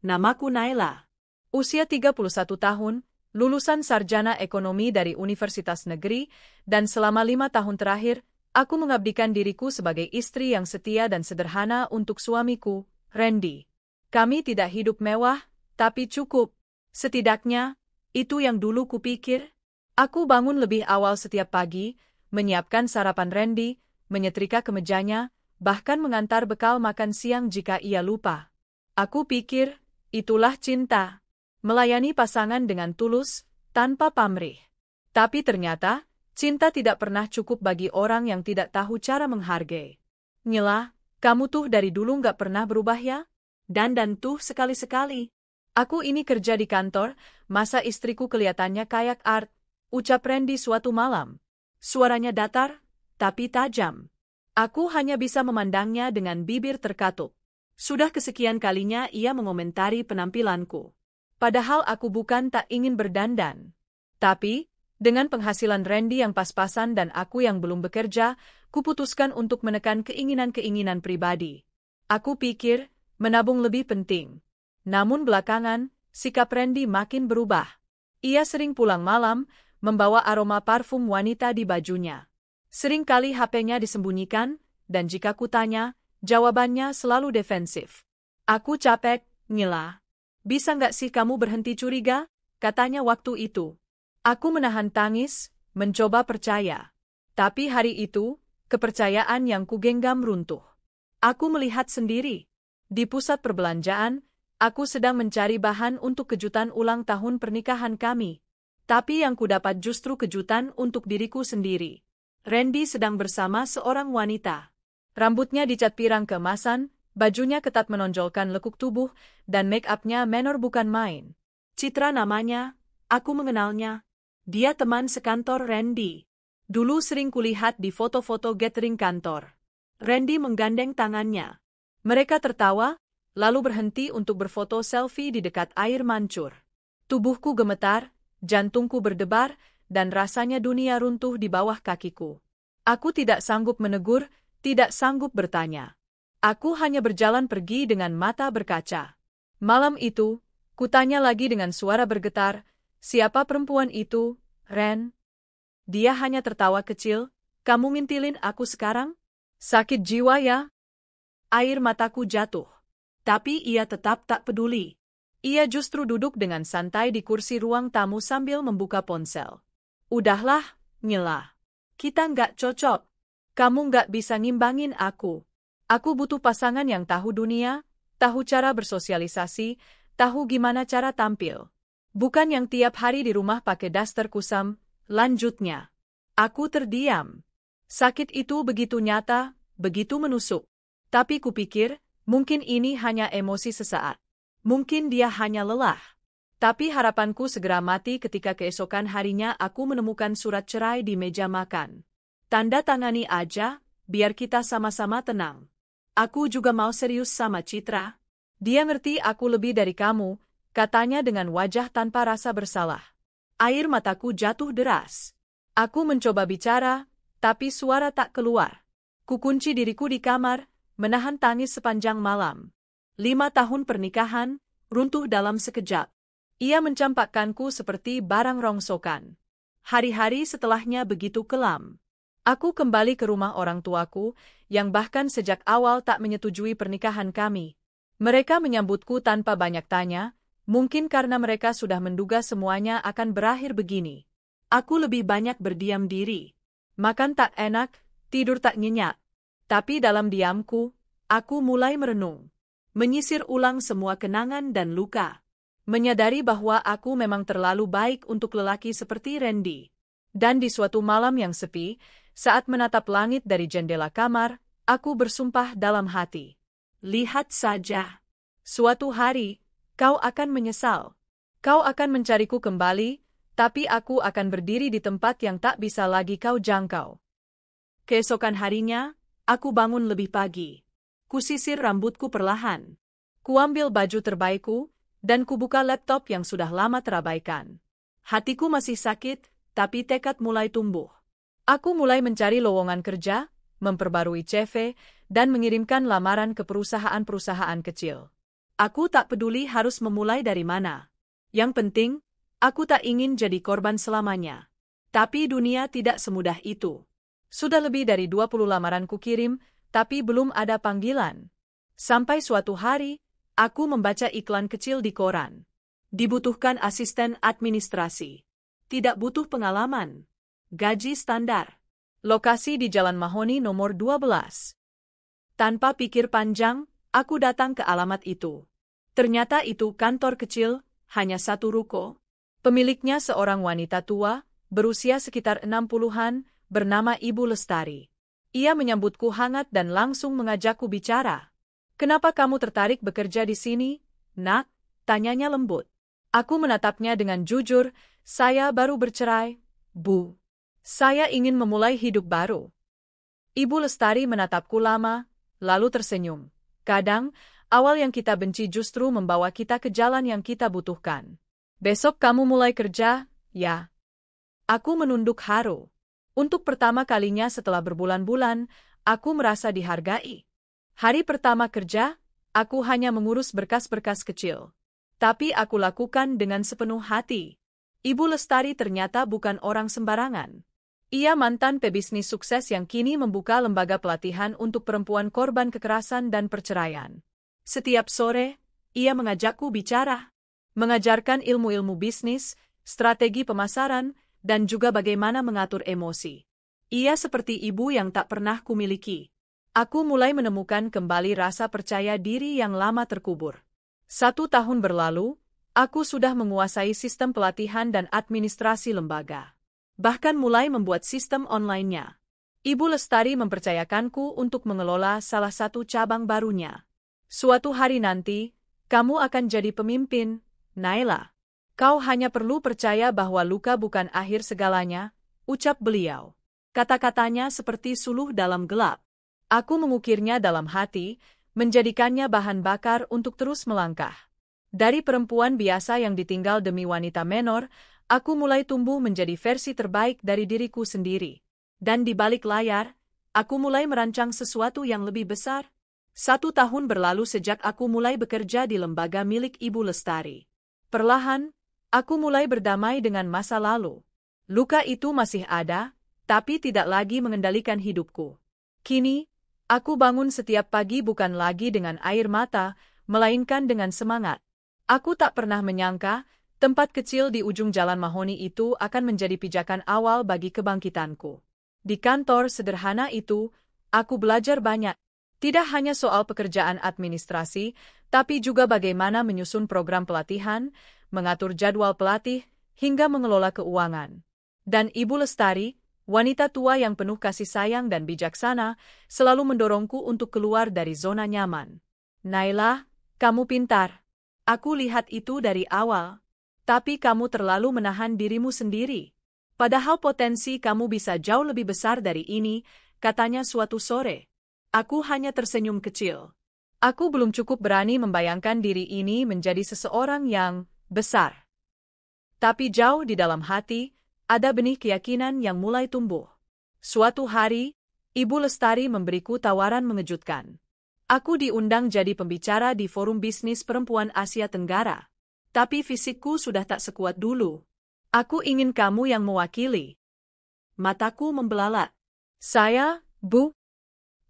Namaku Naila. Usia 31 tahun, lulusan sarjana ekonomi dari Universitas Negeri, dan selama 5 tahun terakhir, aku mengabdikan diriku sebagai istri yang setia dan sederhana untuk suamiku, Randy. Kami tidak hidup mewah, tapi cukup. Setidaknya, itu yang dulu kupikir. Aku bangun lebih awal setiap pagi, menyiapkan sarapan Randy, menyetrika kemejanya, bahkan mengantar bekal makan siang jika ia lupa. Aku pikir, itulah cinta. Melayani pasangan dengan tulus, tanpa pamrih. Tapi ternyata, cinta tidak pernah cukup bagi orang yang tidak tahu cara menghargai. Nyela, kamu tuh dari dulu nggak pernah berubah ya? Dan tuh sekali-sekali. Aku ini kerja di kantor, masa istriku kelihatannya kayak art, ucap Randy suatu malam. Suaranya datar, tapi tajam. Aku hanya bisa memandangnya dengan bibir terkatup. Sudah kesekian kalinya ia mengomentari penampilanku. Padahal aku bukan tak ingin berdandan. Tapi, dengan penghasilan Randy yang pas-pasan dan aku yang belum bekerja, kuputuskan untuk menekan keinginan-keinginan pribadi. Aku pikir, menabung lebih penting. Namun belakangan, sikap Randy makin berubah. Ia sering pulang malam, membawa aroma parfum wanita di bajunya. Seringkali HP-nya disembunyikan, dan jika kutanya, jawabannya selalu defensif. Aku capek, Nyela. Bisa nggak sih kamu berhenti curiga? Katanya waktu itu. Aku menahan tangis, mencoba percaya. Tapi hari itu, kepercayaan yang kugenggam runtuh. Aku melihat sendiri. Di pusat perbelanjaan, aku sedang mencari bahan untuk kejutan ulang tahun pernikahan kami. Tapi yang kudapat justru kejutan untuk diriku sendiri. Randy sedang bersama seorang wanita. Rambutnya dicat pirang keemasan, bajunya ketat menonjolkan lekuk tubuh, dan make-up-nya menor bukan main. Citra namanya, aku mengenalnya. Dia teman sekantor Randy. Dulu sering kulihat di foto-foto gathering kantor. Randy menggandeng tangannya. Mereka tertawa, lalu berhenti untuk berfoto selfie di dekat air mancur. Tubuhku gemetar, jantungku berdebar, dan rasanya dunia runtuh di bawah kakiku. Aku tidak sanggup menegur, tidak sanggup bertanya. Aku hanya berjalan pergi dengan mata berkaca. Malam itu, kutanya lagi dengan suara bergetar, siapa perempuan itu, Ren? Dia hanya tertawa kecil, kamu ngintilin aku sekarang? Sakit jiwa ya? Air mataku jatuh. Tapi ia tetap tak peduli. Ia justru duduk dengan santai di kursi ruang tamu sambil membuka ponsel. Udahlah, Nyela. Kita nggak cocok. Kamu nggak bisa ngimbangin aku. Aku butuh pasangan yang tahu dunia, tahu cara bersosialisasi, tahu gimana cara tampil. Bukan yang tiap hari di rumah pakai daster kusam, lanjutnya. Aku terdiam. Sakit itu begitu nyata, begitu menusuk. Tapi kupikir, mungkin ini hanya emosi sesaat. Mungkin dia hanya lelah. Tapi harapanku segera mati ketika keesokan harinya aku menemukan surat cerai di meja makan. Tanda tangani aja, biar kita sama-sama tenang. Aku juga mau serius sama Citra. Dia ngerti aku lebih dari kamu, katanya dengan wajah tanpa rasa bersalah. Air mataku jatuh deras. Aku mencoba bicara, tapi suara tak keluar. Kukunci diriku di kamar, menahan tangis sepanjang malam. 5 tahun pernikahan, runtuh dalam sekejap. Ia mencampakkanku seperti barang rongsokan. Hari-hari setelahnya begitu kelam. Aku kembali ke rumah orang tuaku, yang bahkan sejak awal tak menyetujui pernikahan kami. Mereka menyambutku tanpa banyak tanya, mungkin karena mereka sudah menduga semuanya akan berakhir begini. Aku lebih banyak berdiam diri. Makan tak enak, tidur tak nyenyak. Tapi dalam diamku, aku mulai merenung. Menyisir ulang semua kenangan dan luka. Menyadari bahwa aku memang terlalu baik untuk lelaki seperti Randy. Dan di suatu malam yang sepi, saat menatap langit dari jendela kamar, aku bersumpah dalam hati. Lihat saja. Suatu hari, kau akan menyesal. Kau akan mencariku kembali, tapi aku akan berdiri di tempat yang tak bisa lagi kau jangkau. Keesokan harinya, aku bangun lebih pagi. Kusisir rambutku perlahan. Kuambil baju terbaikku, dan kubuka laptop yang sudah lama terabaikan. Hatiku masih sakit, tapi tekad mulai tumbuh. Aku mulai mencari lowongan kerja, memperbarui CV, dan mengirimkan lamaran ke perusahaan-perusahaan kecil. Aku tak peduli harus memulai dari mana. Yang penting, aku tak ingin jadi korban selamanya. Tapi dunia tidak semudah itu. Sudah lebih dari 20 lamaran kukirim, tapi belum ada panggilan. Sampai suatu hari, aku membaca iklan kecil di koran. Dibutuhkan asisten administrasi. Tidak butuh pengalaman. Gaji standar. Lokasi di Jalan Mahoni nomor 12. Tanpa pikir panjang, aku datang ke alamat itu. Ternyata itu kantor kecil, hanya satu ruko. Pemiliknya seorang wanita tua, berusia sekitar 60-an, bernama Ibu Lestari. Ia menyambutku hangat dan langsung mengajakku bicara. "Kenapa kamu tertarik bekerja di sini, Nak?" tanyanya lembut. Aku menatapnya dengan jujur, "Saya baru bercerai, Bu. Saya ingin memulai hidup baru." Ibu Lestari menatapku lama, lalu tersenyum. Kadang, awal yang kita benci justru membawa kita ke jalan yang kita butuhkan. "Besok kamu mulai kerja, ya?" Aku menunduk haru. Untuk pertama kalinya setelah berbulan-bulan, aku merasa dihargai. Hari pertama kerja, aku hanya mengurus berkas-berkas kecil. Tapi aku lakukan dengan sepenuh hati. Ibu Lestari ternyata bukan orang sembarangan. Ia mantan pebisnis sukses yang kini membuka lembaga pelatihan untuk perempuan korban kekerasan dan perceraian. Setiap sore, ia mengajakku bicara, mengajarkan ilmu-ilmu bisnis, strategi pemasaran, dan juga bagaimana mengatur emosi. Ia seperti ibu yang tak pernah kumiliki. Aku mulai menemukan kembali rasa percaya diri yang lama terkubur. 1 tahun berlalu, aku sudah menguasai sistem pelatihan dan administrasi lembaga. Bahkan mulai membuat sistem online-nya. Ibu Lestari mempercayakanku untuk mengelola salah satu cabang barunya. "Suatu hari nanti, kamu akan jadi pemimpin, Naila. Kau hanya perlu percaya bahwa luka bukan akhir segalanya," ucap beliau. Kata-katanya seperti suluh dalam gelap. Aku mengukirnya dalam hati, menjadikannya bahan bakar untuk terus melangkah. Dari perempuan biasa yang ditinggal demi wanita menor, aku mulai tumbuh menjadi versi terbaik dari diriku sendiri. Dan di balik layar, aku mulai merancang sesuatu yang lebih besar. 1 tahun berlalu sejak aku mulai bekerja di lembaga milik Ibu Lestari. Perlahan, aku mulai berdamai dengan masa lalu. Luka itu masih ada, tapi tidak lagi mengendalikan hidupku. Kini, aku bangun setiap pagi bukan lagi dengan air mata, melainkan dengan semangat. Aku tak pernah menyangka, tempat kecil di ujung Jalan Mahoni itu akan menjadi pijakan awal bagi kebangkitanku. Di kantor sederhana itu, aku belajar banyak. Tidak hanya soal pekerjaan administrasi, tapi juga bagaimana menyusun program pelatihan, mengatur jadwal pelatih, hingga mengelola keuangan. Dan Ibu Lestari, wanita tua yang penuh kasih sayang dan bijaksana, selalu mendorongku untuk keluar dari zona nyaman. "Naila, kamu pintar. Aku lihat itu dari awal. Tapi kamu terlalu menahan dirimu sendiri. Padahal potensi kamu bisa jauh lebih besar dari ini," katanya suatu sore. Aku hanya tersenyum kecil. Aku belum cukup berani membayangkan diri ini menjadi seseorang yang besar. Tapi jauh di dalam hati, ada benih keyakinan yang mulai tumbuh. Suatu hari, Ibu Lestari memberiku tawaran mengejutkan. Aku diundang jadi pembicara di Forum Bisnis Perempuan Asia Tenggara. Tapi fisikku sudah tak sekuat dulu. "Aku ingin kamu yang mewakili." Mataku membelalak. "Saya, Bu?"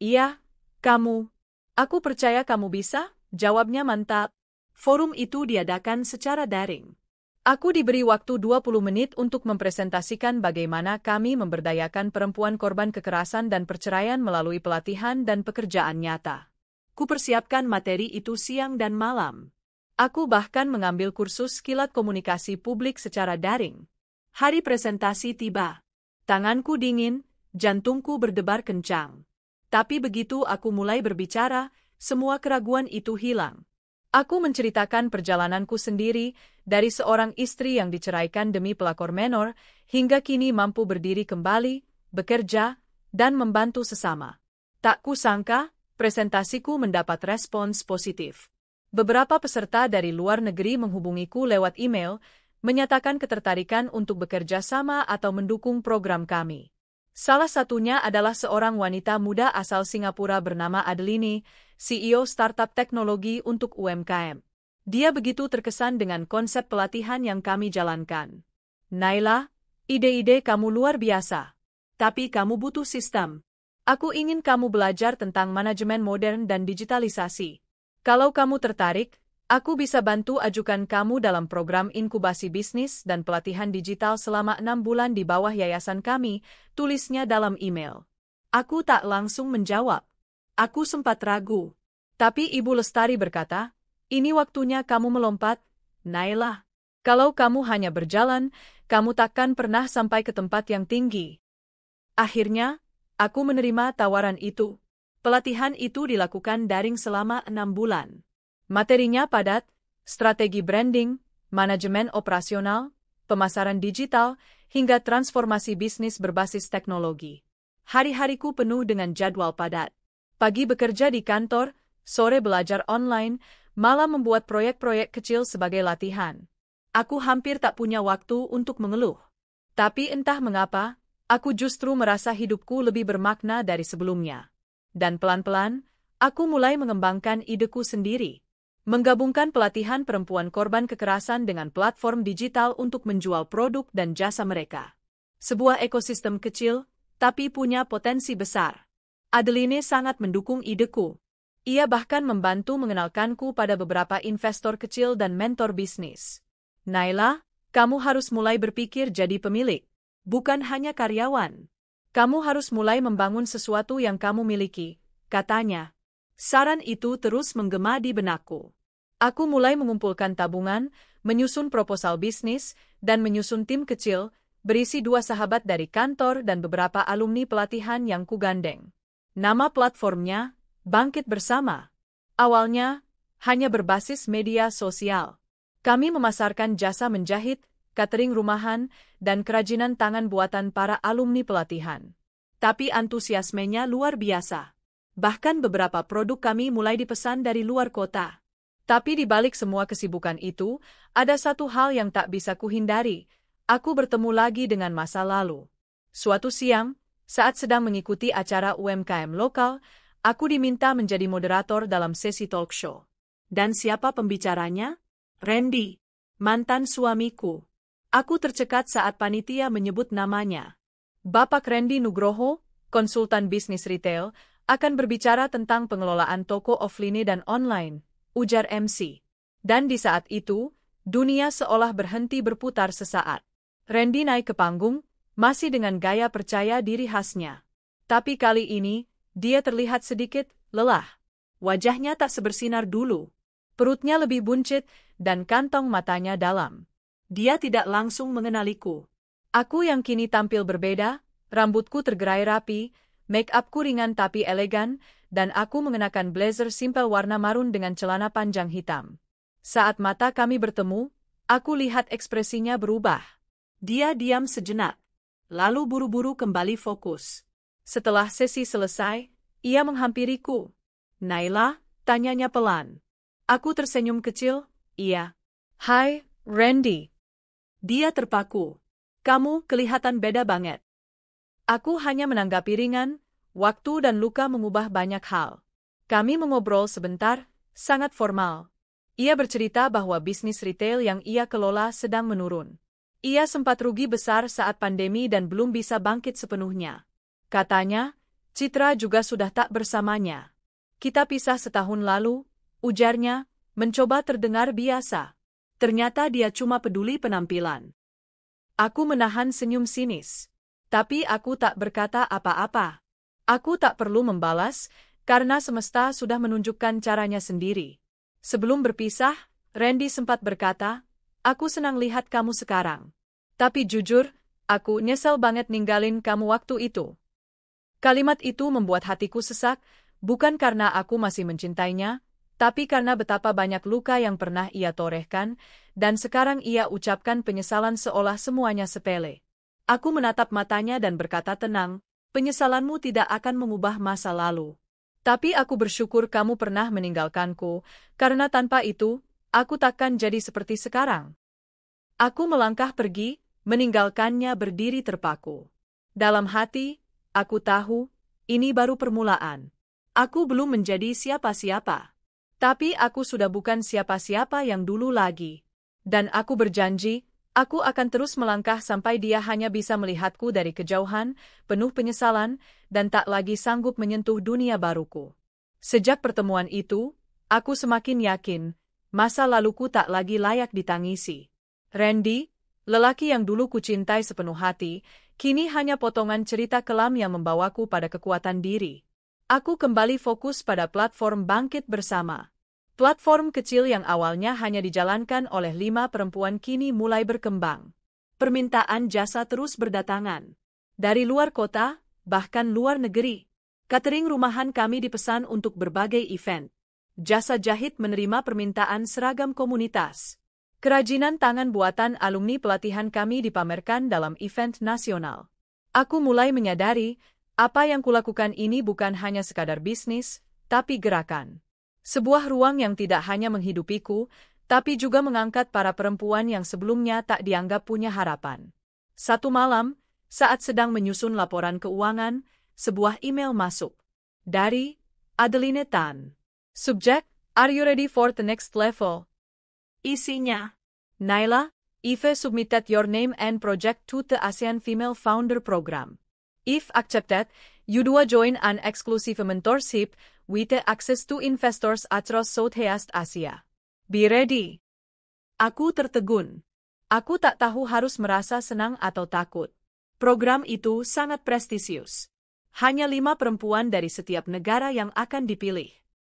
"Iya, kamu. Aku percaya kamu bisa," jawabnya mantap. Forum itu diadakan secara daring. Aku diberi waktu 20 menit untuk mempresentasikan bagaimana kami memberdayakan perempuan korban kekerasan dan perceraian melalui pelatihan dan pekerjaan nyata. Kupersiapkan materi itu siang dan malam. Aku bahkan mengambil kursus kilat komunikasi publik secara daring. Hari presentasi tiba. Tanganku dingin, jantungku berdebar kencang. Tapi begitu aku mulai berbicara, semua keraguan itu hilang. Aku menceritakan perjalananku sendiri, dari seorang istri yang diceraikan demi pelakor menor, hingga kini mampu berdiri kembali, bekerja, dan membantu sesama. Tak kusangka, presentasiku mendapat respons positif. Beberapa peserta dari luar negeri menghubungiku lewat email, menyatakan ketertarikan untuk bekerja sama atau mendukung program kami. Salah satunya adalah seorang wanita muda asal Singapura bernama Adeline, CEO startup teknologi untuk UMKM. Dia begitu terkesan dengan konsep pelatihan yang kami jalankan. Naila, ide-ide kamu luar biasa. Tapi kamu butuh sistem. Aku ingin kamu belajar tentang manajemen modern dan digitalisasi. Kalau kamu tertarik, aku bisa bantu ajukan kamu dalam program inkubasi bisnis dan pelatihan digital selama 6 bulan di bawah yayasan kami, tulisnya dalam email. Aku tak langsung menjawab. Aku sempat ragu. Tapi Ibu Lestari berkata, ini waktunya kamu melompat, Naila. Kalau kamu hanya berjalan, kamu takkan pernah sampai ke tempat yang tinggi. Akhirnya, aku menerima tawaran itu. Pelatihan itu dilakukan daring selama 6 bulan. Materinya padat, strategi branding, manajemen operasional, pemasaran digital, hingga transformasi bisnis berbasis teknologi. Hari-hariku penuh dengan jadwal padat. Pagi bekerja di kantor, sore belajar online, malam membuat proyek-proyek kecil sebagai latihan. Aku hampir tak punya waktu untuk mengeluh. Tapi entah mengapa, aku justru merasa hidupku lebih bermakna dari sebelumnya. Dan pelan-pelan, aku mulai mengembangkan ideku sendiri. Menggabungkan pelatihan perempuan korban kekerasan dengan platform digital untuk menjual produk dan jasa mereka. Sebuah ekosistem kecil, tapi punya potensi besar. Adeline sangat mendukung ideku. Ia bahkan membantu mengenalkanku pada beberapa investor kecil dan mentor bisnis. Naila, kamu harus mulai berpikir jadi pemilik, bukan hanya karyawan. Kamu harus mulai membangun sesuatu yang kamu miliki, katanya. Saran itu terus menggema di benakku. Aku mulai mengumpulkan tabungan, menyusun proposal bisnis, dan menyusun tim kecil, berisi 2 sahabat dari kantor dan beberapa alumni pelatihan yang kugandeng. Nama platformnya, Bangkit Bersama. Awalnya, hanya berbasis media sosial. Kami memasarkan jasa menjahit, catering rumahan, dan kerajinan tangan buatan para alumni pelatihan. Tapi antusiasmenya luar biasa. Bahkan beberapa produk kami mulai dipesan dari luar kota. Tapi di balik semua kesibukan itu, ada satu hal yang tak bisa kuhindari. Aku bertemu lagi dengan masa lalu. Suatu siang, saat sedang mengikuti acara UMKM lokal, aku diminta menjadi moderator dalam sesi talk show. Dan siapa pembicaranya? Randy, mantan suamiku. Aku tercekat saat panitia menyebut namanya. Bapak Randy Nugroho, konsultan bisnis retail, akan berbicara tentang pengelolaan toko offline dan online, ujar MC. Dan di saat itu, dunia seolah berhenti berputar sesaat. Randy naik ke panggung, masih dengan gaya percaya diri khasnya. Tapi kali ini, dia terlihat sedikit lelah. Wajahnya tak sebersinar dulu. Perutnya lebih buncit, dan kantong matanya dalam. Dia tidak langsung mengenaliku. Aku yang kini tampil berbeda, rambutku tergerai rapi, make-upku ringan tapi elegan, dan aku mengenakan blazer simpel warna marun dengan celana panjang hitam. Saat mata kami bertemu, aku lihat ekspresinya berubah. Dia diam sejenak, lalu buru-buru kembali fokus. Setelah sesi selesai, ia menghampiriku. Naila, tanyanya pelan. Aku tersenyum kecil, iya. Hai, Randy. Dia terpaku. Kamu kelihatan beda banget. Aku hanya menanggapi ringan, waktu dan luka mengubah banyak hal. Kami mengobrol sebentar, sangat formal. Ia bercerita bahwa bisnis retail yang ia kelola sedang menurun. Ia sempat rugi besar saat pandemi dan belum bisa bangkit sepenuhnya. Katanya, Citra juga sudah tak bersamanya. Kita pisah setahun lalu, ujarnya, mencoba terdengar biasa. Ternyata dia cuma peduli penampilan. Aku menahan senyum sinis. Tapi aku tak berkata apa-apa. Aku tak perlu membalas, karena semesta sudah menunjukkan caranya sendiri. Sebelum berpisah, Randy sempat berkata, aku senang lihat kamu sekarang. Tapi jujur, aku nyesel banget ninggalin kamu waktu itu. Kalimat itu membuat hatiku sesak, bukan karena aku masih mencintainya, tapi karena betapa banyak luka yang pernah ia torehkan, dan sekarang ia ucapkan penyesalan seolah semuanya sepele. Aku menatap matanya dan berkata tenang, penyesalanmu tidak akan mengubah masa lalu. Tapi aku bersyukur kamu pernah meninggalkanku, karena tanpa itu, aku takkan jadi seperti sekarang. Aku melangkah pergi, meninggalkannya berdiri terpaku. Dalam hati, aku tahu, ini baru permulaan. Aku belum menjadi siapa-siapa. Tapi aku sudah bukan siapa-siapa yang dulu lagi. Dan aku berjanji, aku akan terus melangkah sampai dia hanya bisa melihatku dari kejauhan, penuh penyesalan, dan tak lagi sanggup menyentuh dunia baruku. Sejak pertemuan itu, aku semakin yakin, masa laluku tak lagi layak ditangisi. Randy, lelaki yang dulu kucintai sepenuh hati, kini hanya potongan cerita kelam yang membawaku pada kekuatan diri. Aku kembali fokus pada platform Bangkit Bersama. Platform kecil yang awalnya hanya dijalankan oleh 5 perempuan kini mulai berkembang. Permintaan jasa terus berdatangan. Dari luar kota, bahkan luar negeri. Catering rumahan kami dipesan untuk berbagai event. Jasa jahit menerima permintaan seragam komunitas. Kerajinan tangan buatan alumni pelatihan kami dipamerkan dalam event nasional. Aku mulai menyadari, apa yang kulakukan ini bukan hanya sekadar bisnis, tapi gerakan. Sebuah ruang yang tidak hanya menghidupiku, tapi juga mengangkat para perempuan yang sebelumnya tak dianggap punya harapan. Satu malam, saat sedang menyusun laporan keuangan, sebuah email masuk. Dari Adeline Tan. Subjek, Are you ready for the next level? Isinya, Naila, Eve submitted your name and project to the ASEAN Female Founder Program. If accepted, you do join an exclusive mentorship with access to investors across Southeast Asia. Be ready. Aku tertegun. Aku tak tahu harus merasa senang atau takut. Program itu sangat prestisius. Hanya 5 perempuan dari setiap negara yang akan dipilih.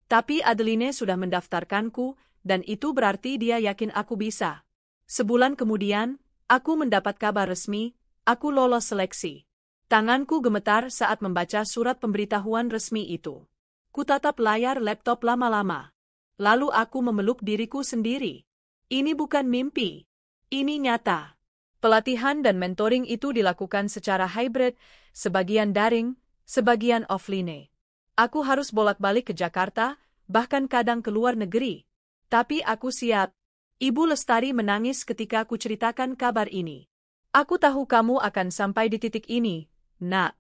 Tapi Adeline sudah mendaftarkanku, dan itu berarti dia yakin aku bisa. Sebulan kemudian, aku mendapat kabar resmi, aku lolos seleksi. Tanganku gemetar saat membaca surat pemberitahuan resmi itu. Kutatap layar laptop lama-lama. Lalu aku memeluk diriku sendiri. Ini bukan mimpi. Ini nyata. Pelatihan dan mentoring itu dilakukan secara hybrid, sebagian daring, sebagian offline. Aku harus bolak-balik ke Jakarta, bahkan kadang ke luar negeri. Tapi aku siap. Ibu Lestari menangis ketika aku ceritakan kabar ini. Aku tahu kamu akan sampai di titik ini, Nak.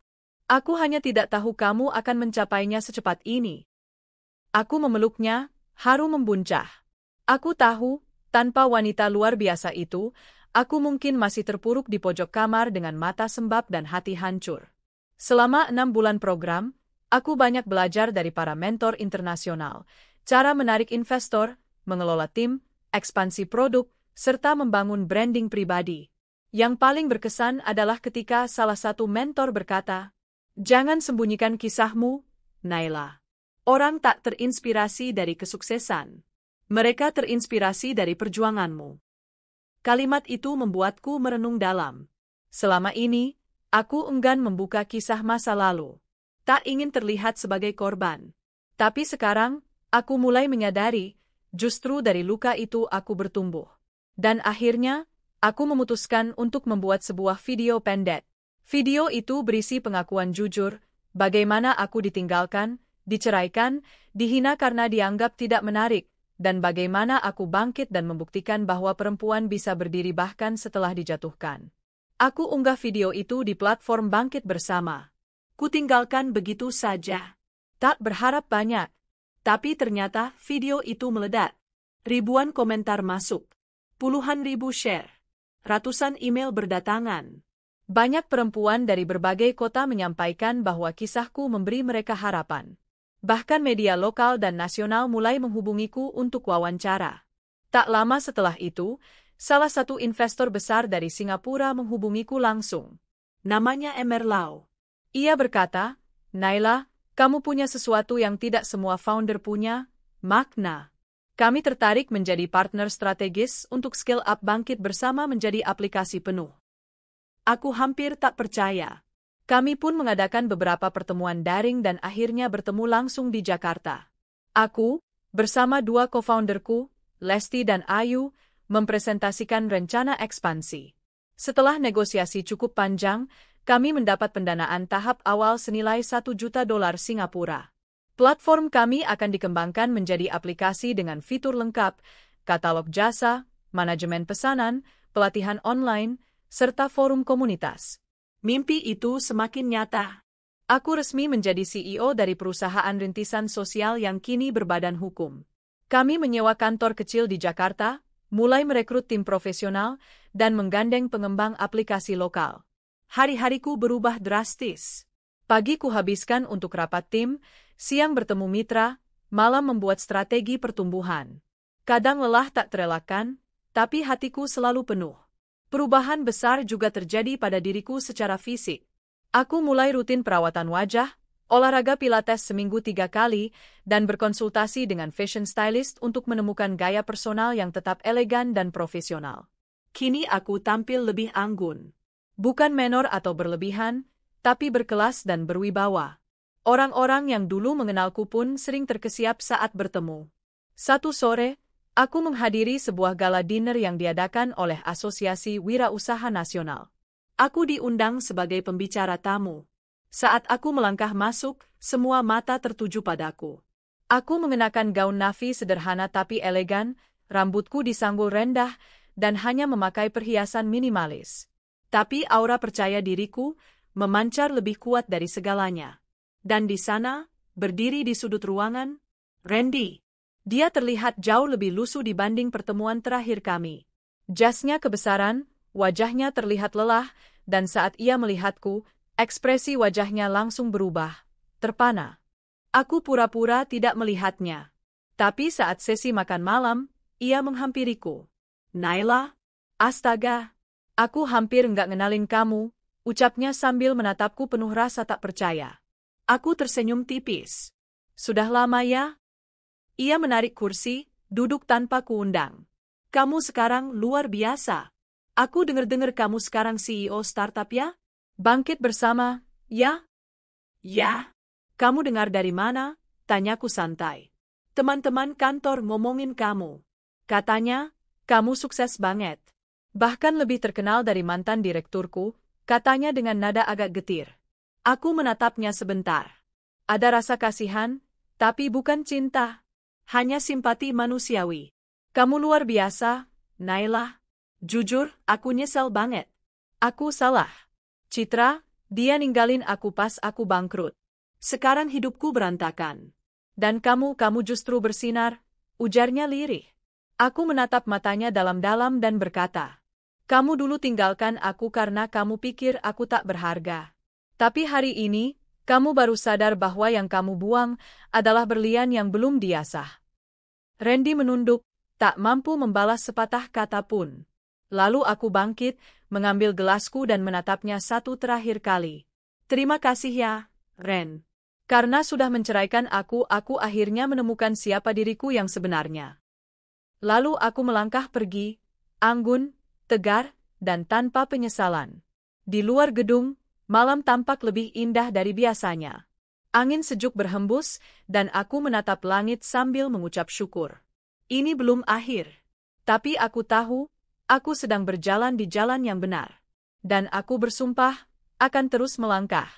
Aku hanya tidak tahu kamu akan mencapainya secepat ini. Aku memeluknya, haru membuncah. Aku tahu, tanpa wanita luar biasa itu, aku mungkin masih terpuruk di pojok kamar dengan mata sembab dan hati hancur. Selama 6 bulan program, aku banyak belajar dari para mentor internasional, cara menarik investor, mengelola tim, ekspansi produk, serta membangun branding pribadi. Yang paling berkesan adalah ketika salah satu mentor berkata, "Jangan sembunyikan kisahmu, Naila. Orang tak terinspirasi dari kesuksesan. Mereka terinspirasi dari perjuanganmu." Kalimat itu membuatku merenung dalam. Selama ini, aku enggan membuka kisah masa lalu. Tak ingin terlihat sebagai korban. Tapi sekarang, aku mulai menyadari, justru dari luka itu aku bertumbuh. Dan akhirnya, aku memutuskan untuk membuat sebuah video pendek. Video itu berisi pengakuan jujur, bagaimana aku ditinggalkan, diceraikan, dihina karena dianggap tidak menarik, dan bagaimana aku bangkit dan membuktikan bahwa perempuan bisa berdiri bahkan setelah dijatuhkan. Aku unggah video itu di platform Bangkit Bersama. Kutinggalkan begitu saja. Tak berharap banyak. Tapi ternyata video itu meledak. Ribuan komentar masuk. Puluhan ribu share. Ratusan email berdatangan. Banyak perempuan dari berbagai kota menyampaikan bahwa kisahku memberi mereka harapan. Bahkan media lokal dan nasional mulai menghubungiku untuk wawancara. Tak lama setelah itu, salah satu investor besar dari Singapura menghubungiku langsung. Namanya Emer Lau. Ia berkata, "Naila, kamu punya sesuatu yang tidak semua founder punya, makna. Kami tertarik menjadi partner strategis untuk scale up Bangkit Bersama menjadi aplikasi penuh." Aku hampir tak percaya. Kami pun mengadakan beberapa pertemuan daring dan akhirnya bertemu langsung di Jakarta. Aku, bersama 2 co-founderku, Lesti dan Ayu, mempresentasikan rencana ekspansi. Setelah negosiasi cukup panjang, kami mendapat pendanaan tahap awal senilai $1 juta Singapura. Platform kami akan dikembangkan menjadi aplikasi dengan fitur lengkap, katalog jasa, manajemen pesanan, pelatihan online, serta forum komunitas. Mimpi itu semakin nyata. Aku resmi menjadi CEO dari perusahaan rintisan sosial yang kini berbadan hukum. Kami menyewa kantor kecil di Jakarta, mulai merekrut tim profesional, dan menggandeng pengembang aplikasi lokal. Hari-hariku berubah drastis. Pagi kuhabiskan untuk rapat tim, siang bertemu mitra, malam membuat strategi pertumbuhan. Kadang lelah tak terelakkan, tapi hatiku selalu penuh. Perubahan besar juga terjadi pada diriku secara fisik. Aku mulai rutin perawatan wajah, olahraga pilates seminggu 3 kali, dan berkonsultasi dengan fashion stylist untuk menemukan gaya personal yang tetap elegan dan profesional. Kini aku tampil lebih anggun. Bukan menor atau berlebihan, tapi berkelas dan berwibawa. Orang-orang yang dulu mengenalku pun sering terkesiap saat bertemu. Satu sore, aku menghadiri sebuah gala dinner yang diadakan oleh Asosiasi Wirausaha Nasional. Aku diundang sebagai pembicara tamu. Saat aku melangkah masuk, semua mata tertuju padaku. Aku mengenakan gaun navy sederhana tapi elegan, rambutku disanggul rendah, dan hanya memakai perhiasan minimalis. Tapi aura percaya diriku memancar lebih kuat dari segalanya. Dan di sana, berdiri di sudut ruangan, Randy. Dia terlihat jauh lebih lusuh dibanding pertemuan terakhir kami. Jasnya kebesaran, wajahnya terlihat lelah, dan saat ia melihatku, ekspresi wajahnya langsung berubah, terpana. Aku pura-pura tidak melihatnya. Tapi saat sesi makan malam, ia menghampiriku. Naila? Astaga! Aku hampir nggak ngenalin kamu, ucapnya sambil menatapku penuh rasa tak percaya. Aku tersenyum tipis. Sudah lama ya? Ia menarik kursi, duduk tanpa kuundang. Kamu sekarang luar biasa. Aku dengar-dengar kamu sekarang CEO startup ya? Bangkit bersama, ya? Ya. Kamu dengar dari mana? Tanyaku santai. Teman-teman kantor ngomongin kamu. Katanya, kamu sukses banget. Bahkan lebih terkenal dari mantan direkturku, katanya dengan nada agak getir. Aku menatapnya sebentar. Ada rasa kasihan, tapi bukan cinta. Hanya simpati manusiawi. Kamu luar biasa, Naila. Jujur, aku nyesel banget. Aku salah. Citra, dia ninggalin aku pas aku bangkrut. Sekarang hidupku berantakan. Dan kamu justru bersinar, ujarnya lirih. Aku menatap matanya dalam-dalam dan berkata, kamu dulu tinggalkan aku karena kamu pikir aku tak berharga. Tapi hari ini, kamu baru sadar bahwa yang kamu buang adalah berlian yang belum diasah. Randy menunduk, tak mampu membalas sepatah kata pun. Lalu aku bangkit, mengambil gelasku dan menatapnya satu terakhir kali. Terima kasih ya, Ren. Karena sudah menceraikan aku akhirnya menemukan siapa diriku yang sebenarnya. Lalu aku melangkah pergi, anggun, tegar, dan tanpa penyesalan. Di luar gedung, malam tampak lebih indah dari biasanya. Angin sejuk berhembus, dan aku menatap langit sambil mengucap syukur. Ini belum akhir. Tapi aku tahu, aku sedang berjalan di jalan yang benar. Dan aku bersumpah, akan terus melangkah.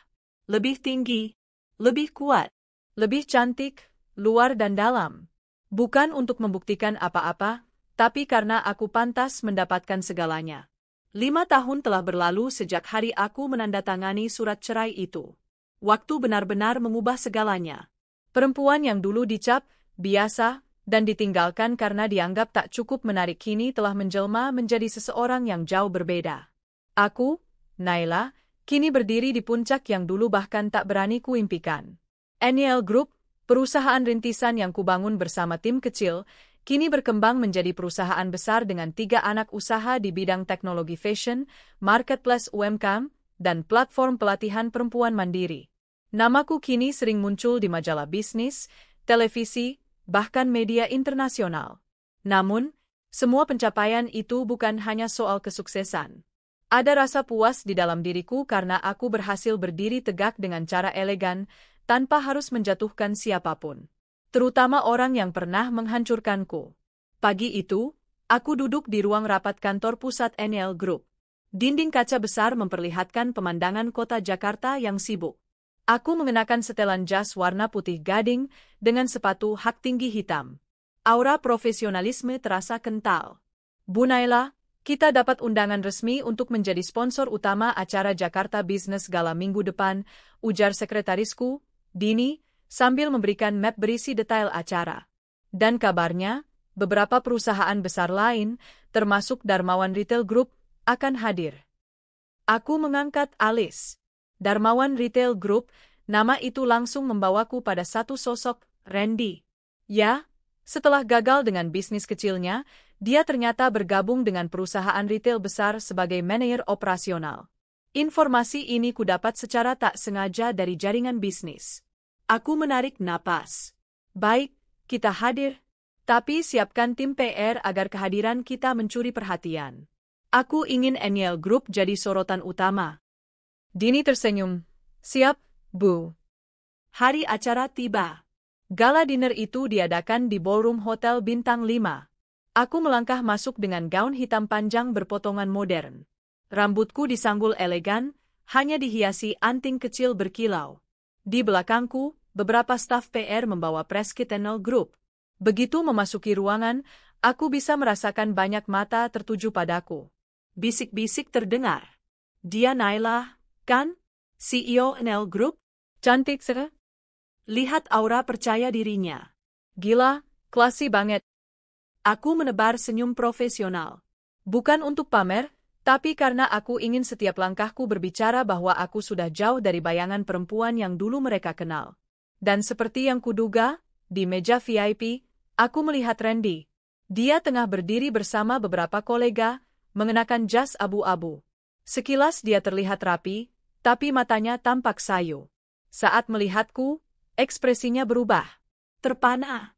Lebih tinggi, lebih kuat, lebih cantik, luar dan dalam. Bukan untuk membuktikan apa-apa, tapi karena aku pantas mendapatkan segalanya. 5 tahun telah berlalu sejak hari aku menandatangani surat cerai itu. Waktu benar-benar mengubah segalanya. Perempuan yang dulu dicap biasa dan ditinggalkan karena dianggap tak cukup menarik kini telah menjelma menjadi seseorang yang jauh berbeda. Aku, Naila, kini berdiri di puncak yang dulu bahkan tak berani kuimpikan. NEL Group, perusahaan rintisan yang kubangun bersama tim kecil, kini berkembang menjadi perusahaan besar dengan 3 anak usaha di bidang teknologi fashion, marketplace UMKM, dan platform pelatihan perempuan mandiri. Namaku kini sering muncul di majalah bisnis, televisi, bahkan media internasional. Namun, semua pencapaian itu bukan hanya soal kesuksesan. Ada rasa puas di dalam diriku karena aku berhasil berdiri tegak dengan cara elegan, tanpa harus menjatuhkan siapapun. Terutama orang yang pernah menghancurkanku. Pagi itu, aku duduk di ruang rapat kantor pusat NEL Group. Dinding kaca besar memperlihatkan pemandangan kota Jakarta yang sibuk. Aku mengenakan setelan jas warna putih gading dengan sepatu hak tinggi hitam. Aura profesionalisme terasa kental. Bu Naila, Kita dapat undangan resmi untuk menjadi sponsor utama acara Jakarta Business Gala minggu depan, ujar sekretarisku, Dini, sambil memberikan map berisi detail acara. Dan kabarnya, beberapa perusahaan besar lain, termasuk Darmawan Retail Group, akan hadir. Aku mengangkat alis. Darmawan Retail Group, nama itu langsung membawaku pada satu sosok, Randy. Ya, setelah gagal dengan bisnis kecilnya, dia ternyata bergabung dengan perusahaan retail besar sebagai manajer operasional. Informasi ini kudapat secara tak sengaja dari jaringan bisnis. Aku menarik napas. Baik, kita hadir. Tapi siapkan tim PR agar kehadiran kita mencuri perhatian. Aku ingin NL Group jadi sorotan utama. Dini tersenyum. Siap, Bu. Hari acara tiba. Gala dinner itu diadakan di Ballroom Hotel Bintang 5. Aku melangkah masuk dengan gaun hitam panjang berpotongan modern. Rambutku disanggul elegan, hanya dihiasi anting kecil berkilau. Di belakangku, beberapa staf PR membawa press kit NL Group. Begitu memasuki ruangan, aku bisa merasakan banyak mata tertuju padaku. Bisik-bisik terdengar. Dia Naila, kan? CEO NL Group? Cantik, sir. Lihat aura percaya dirinya. Gila, klasi banget. Aku menebar senyum profesional. Bukan untuk pamer, tapi karena aku ingin setiap langkahku berbicara bahwa aku sudah jauh dari bayangan perempuan yang dulu mereka kenal. Dan seperti yang kuduga, di meja VIP, aku melihat Randy. Dia tengah berdiri bersama beberapa kolega, mengenakan jas abu-abu. Sekilas dia terlihat rapi, tapi matanya tampak sayu. Saat melihatku, ekspresinya berubah. Terpana.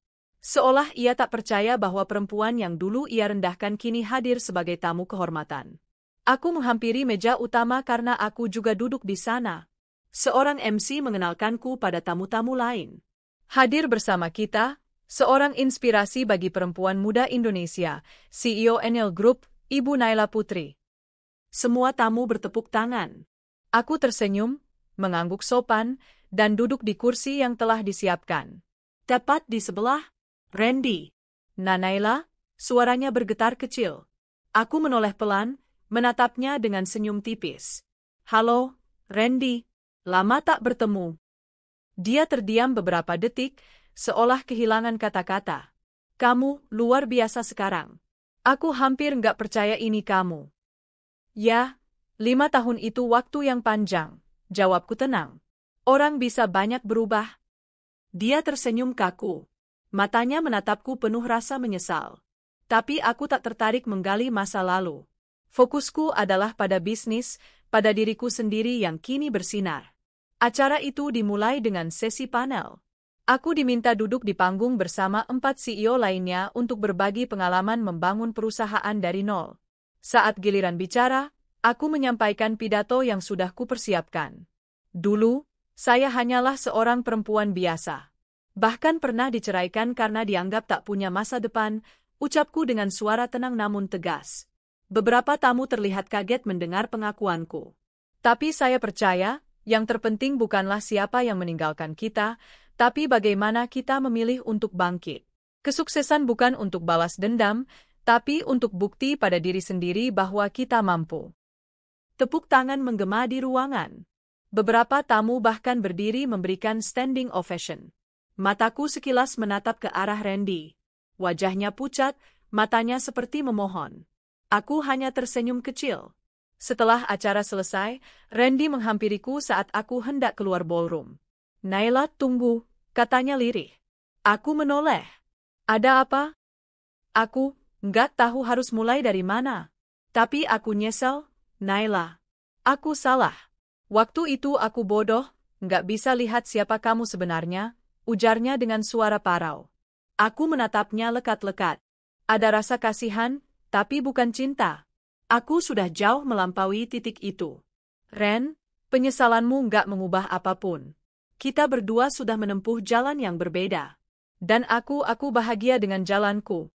Seolah ia tak percaya bahwa perempuan yang dulu ia rendahkan kini hadir sebagai tamu kehormatan. Aku menghampiri meja utama karena aku juga duduk di sana. Seorang MC mengenalkanku pada tamu-tamu lain. Hadir bersama kita, seorang inspirasi bagi perempuan muda Indonesia, CEO NL Group, Ibu Naila Putri. Semua tamu bertepuk tangan. Aku tersenyum, mengangguk sopan, dan duduk di kursi yang telah disiapkan. Tepat di sebelah, Randy. Naila, suaranya bergetar kecil. Aku menoleh pelan, menatapnya dengan senyum tipis. Halo, Randy. Lama tak bertemu. Dia terdiam beberapa detik, seolah kehilangan kata-kata. Kamu luar biasa sekarang. Aku hampir nggak percaya ini kamu. Ya, 5 tahun itu waktu yang panjang, jawabku tenang. Orang bisa banyak berubah. Dia tersenyum kaku. Matanya menatapku penuh rasa menyesal. Tapi aku tak tertarik menggali masa lalu. Fokusku adalah pada bisnis, pada diriku sendiri yang kini bersinar. Acara itu dimulai dengan sesi panel. Aku diminta duduk di panggung bersama 4 CEO lainnya untuk berbagi pengalaman membangun perusahaan dari nol. Saat giliran bicara, aku menyampaikan pidato yang sudah kupersiapkan. Dulu, saya hanyalah seorang perempuan biasa. Bahkan pernah diceraikan karena dianggap tak punya masa depan, ucapku dengan suara tenang namun tegas. Beberapa tamu terlihat kaget mendengar pengakuanku. Tapi saya percaya, yang terpenting bukanlah siapa yang meninggalkan kita, tapi bagaimana kita memilih untuk bangkit. Kesuksesan bukan untuk balas dendam, tapi untuk bukti pada diri sendiri bahwa kita mampu. Tepuk tangan menggema di ruangan. Beberapa tamu bahkan berdiri memberikan standing ovation. Mataku sekilas menatap ke arah Randy. Wajahnya pucat, matanya seperti memohon. Aku hanya tersenyum kecil. Setelah acara selesai, Randy menghampiriku saat aku hendak keluar ballroom. Naila, tunggu, katanya lirih. Aku menoleh. Ada apa? Aku nggak tahu harus mulai dari mana. Tapi aku nyesel, Naila. Aku salah. Waktu itu aku bodoh, nggak bisa lihat siapa kamu sebenarnya, ujarnya dengan suara parau. Aku menatapnya lekat-lekat. Ada rasa kasihan, tapi bukan cinta. Aku sudah jauh melampaui titik itu. Ren, penyesalanmu nggak mengubah apapun. Kita berdua sudah menempuh jalan yang berbeda. Dan aku bahagia dengan jalanku.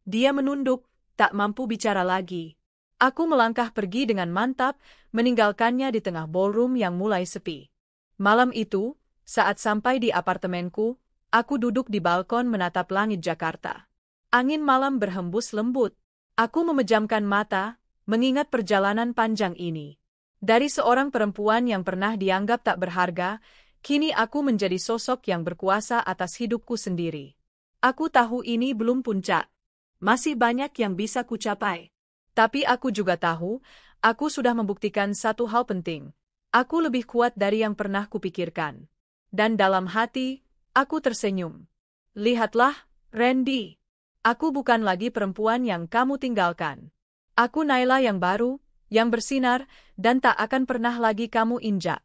Dia menunduk, tak mampu bicara lagi. Aku melangkah pergi dengan mantap, meninggalkannya di tengah ballroom yang mulai sepi. Malam itu, saat sampai di apartemenku, aku duduk di balkon menatap langit Jakarta. Angin malam berhembus lembut. Aku memejamkan mata, mengingat perjalanan panjang ini. Dari seorang perempuan yang pernah dianggap tak berharga, kini aku menjadi sosok yang berkuasa atas hidupku sendiri. Aku tahu ini belum puncak. Masih banyak yang bisa kucapai. Tapi aku juga tahu, aku sudah membuktikan satu hal penting. Aku lebih kuat dari yang pernah kupikirkan. Dan dalam hati, aku tersenyum. Lihatlah, Randy. Aku bukan lagi perempuan yang kamu tinggalkan. Aku Naila yang baru, yang bersinar, dan tak akan pernah lagi kamu injak.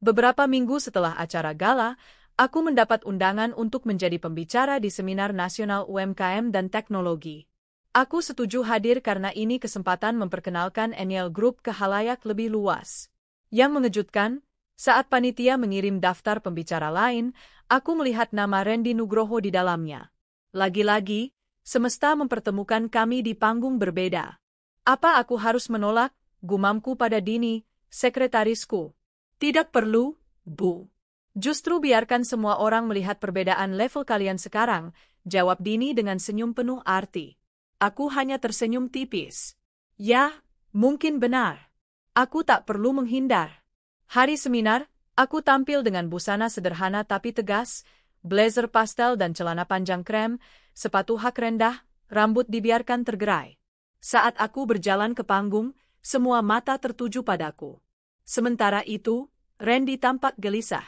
Beberapa minggu setelah acara gala, aku mendapat undangan untuk menjadi pembicara di Seminar Nasional UMKM dan Teknologi. Aku setuju hadir karena ini kesempatan memperkenalkan Enel Group ke khalayak lebih luas. Yang mengejutkan, saat panitia mengirim daftar pembicara lain, aku melihat nama Randy Nugroho di dalamnya. Lagi-lagi, semesta mempertemukan kami di panggung berbeda. Apa aku harus menolak? Gumamku pada Dini, sekretarisku. Tidak perlu, Bu. Justru biarkan semua orang melihat perbedaan level kalian sekarang, jawab Dini dengan senyum penuh arti. Aku hanya tersenyum tipis. Ya, mungkin benar. Aku tak perlu menghindar. Hari seminar, aku tampil dengan busana sederhana tapi tegas, blazer pastel dan celana panjang krem, sepatu hak rendah, rambut dibiarkan tergerai. Saat aku berjalan ke panggung, semua mata tertuju padaku. Sementara itu, Randy tampak gelisah.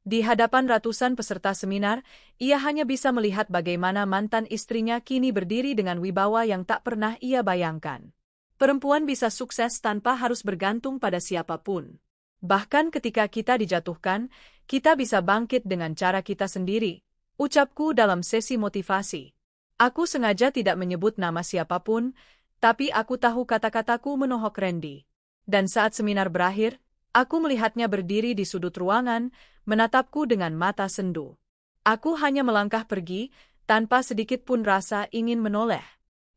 Di hadapan ratusan peserta seminar, ia hanya bisa melihat bagaimana mantan istrinya kini berdiri dengan wibawa yang tak pernah ia bayangkan. Perempuan bisa sukses tanpa harus bergantung pada siapapun. Bahkan ketika kita dijatuhkan, kita bisa bangkit dengan cara kita sendiri, ucapku dalam sesi motivasi. Aku sengaja tidak menyebut nama siapapun, tapi aku tahu kata-kataku menohok Randy. Dan saat seminar berakhir, aku melihatnya berdiri di sudut ruangan, menatapku dengan mata sendu. Aku hanya melangkah pergi, tanpa sedikit pun rasa ingin menoleh.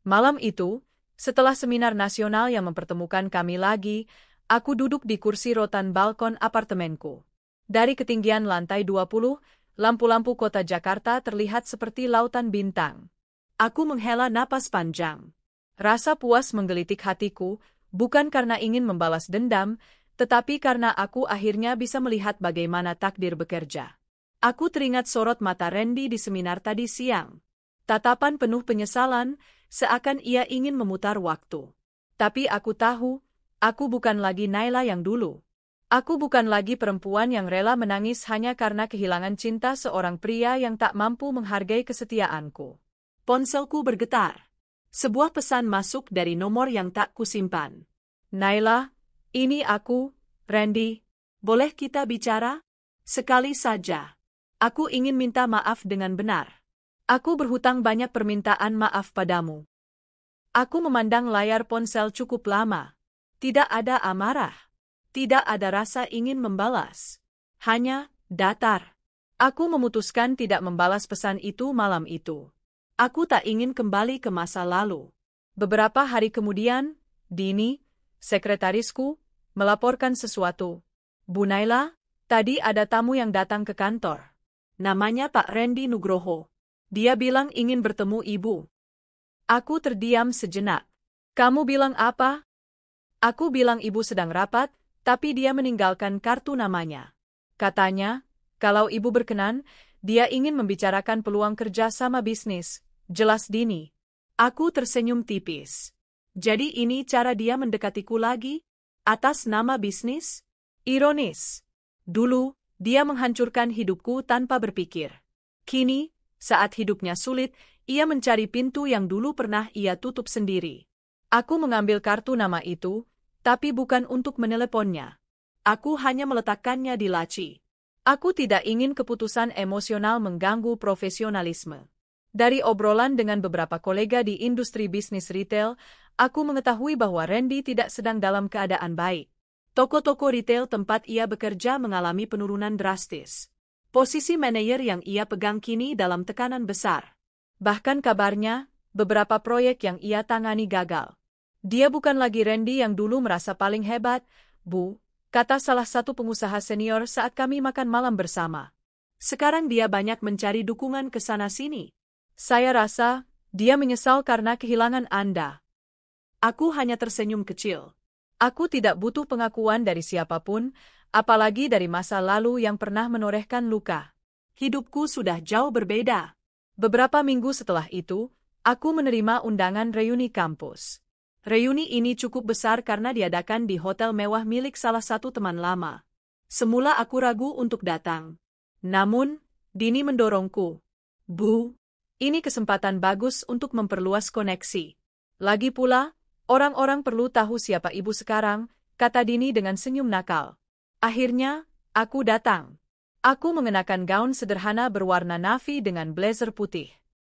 Malam itu, setelah seminar nasional yang mempertemukan kami lagi, aku duduk di kursi rotan balkon apartemenku. Dari ketinggian lantai 20, lampu-lampu kota Jakarta terlihat seperti lautan bintang. Aku menghela napas panjang. Rasa puas menggelitik hatiku, bukan karena ingin membalas dendam, tetapi karena aku akhirnya bisa melihat bagaimana takdir bekerja. Aku teringat sorot mata Randy di seminar tadi siang. Tatapan penuh penyesalan, seakan ia ingin memutar waktu. Tapi aku tahu, aku bukan lagi Naila yang dulu. Aku bukan lagi perempuan yang rela menangis hanya karena kehilangan cinta seorang pria yang tak mampu menghargai kesetiaanku. Ponselku bergetar. Sebuah pesan masuk dari nomor yang tak kusimpan. Naila, ini aku, Randy. Boleh kita bicara? Sekali saja. Aku ingin minta maaf dengan benar. Aku berhutang banyak permintaan maaf padamu. Aku memandang layar ponsel cukup lama. Tidak ada amarah. Tidak ada rasa ingin membalas. Hanya datar. Aku memutuskan tidak membalas pesan itu malam itu. Aku tak ingin kembali ke masa lalu. Beberapa hari kemudian, Dini, sekretarisku, melaporkan sesuatu. Bu Naila, tadi ada tamu yang datang ke kantor. Namanya Pak Randy Nugroho. Dia bilang ingin bertemu Ibu. Aku terdiam sejenak. Kamu bilang apa? Aku bilang Ibu sedang rapat, tapi dia meninggalkan kartu namanya. Katanya, kalau Ibu berkenan, dia ingin membicarakan peluang kerja sama bisnis. Jelas Dini. Aku tersenyum tipis. Jadi ini cara dia mendekatiku lagi? Atas nama bisnis? Ironis. Dulu, dia menghancurkan hidupku tanpa berpikir. Kini, saat hidupnya sulit, ia mencari pintu yang dulu pernah ia tutup sendiri. Aku mengambil kartu nama itu, tapi bukan untuk meneleponnya. Aku hanya meletakkannya di laci. Aku tidak ingin keputusan emosional mengganggu profesionalisme. Dari obrolan dengan beberapa kolega di industri bisnis retail, aku mengetahui bahwa Randy tidak sedang dalam keadaan baik. Toko-toko retail tempat ia bekerja mengalami penurunan drastis. Posisi manajer yang ia pegang kini dalam tekanan besar. Bahkan kabarnya, beberapa proyek yang ia tangani gagal. Dia bukan lagi Randy yang dulu merasa paling hebat, Bu, kata salah satu pengusaha senior saat kami makan malam bersama. Sekarang dia banyak mencari dukungan ke sana-sini. Saya rasa, dia menyesal karena kehilangan Anda. Aku hanya tersenyum kecil. Aku tidak butuh pengakuan dari siapapun, apalagi dari masa lalu yang pernah menorehkan luka. Hidupku sudah jauh berbeda. Beberapa minggu setelah itu, aku menerima undangan reuni kampus. Reuni ini cukup besar karena diadakan di hotel mewah milik salah satu teman lama. Semula aku ragu untuk datang. Namun, Dini mendorongku. Bu, ini kesempatan bagus untuk memperluas koneksi. Lagi pula, orang-orang perlu tahu siapa ibu sekarang, kata Dini dengan senyum nakal. Akhirnya, aku datang. Aku mengenakan gaun sederhana berwarna navy dengan blazer putih.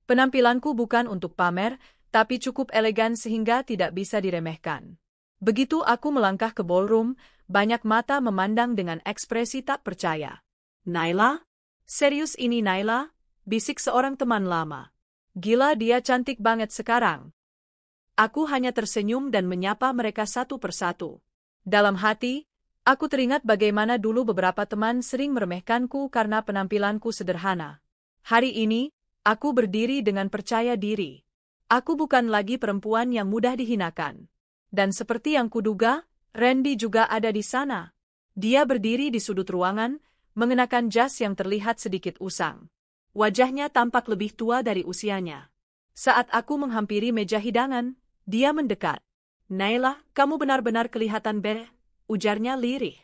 Penampilanku bukan untuk pamer, tapi cukup elegan sehingga tidak bisa diremehkan. Begitu aku melangkah ke ballroom, banyak mata memandang dengan ekspresi tak percaya. Naila? Serius ini Naila? Bisik seorang teman lama. Gila, dia cantik banget sekarang. Aku hanya tersenyum dan menyapa mereka satu persatu. Dalam hati, aku teringat bagaimana dulu beberapa teman sering meremehkanku karena penampilanku sederhana. Hari ini, aku berdiri dengan percaya diri. Aku bukan lagi perempuan yang mudah dihinakan. Dan seperti yang kuduga, Randy juga ada di sana. Dia berdiri di sudut ruangan, mengenakan jas yang terlihat sedikit usang. Wajahnya tampak lebih tua dari usianya. Saat aku menghampiri meja hidangan, dia mendekat. Naila, kamu benar-benar kelihatan ujarnya lirih.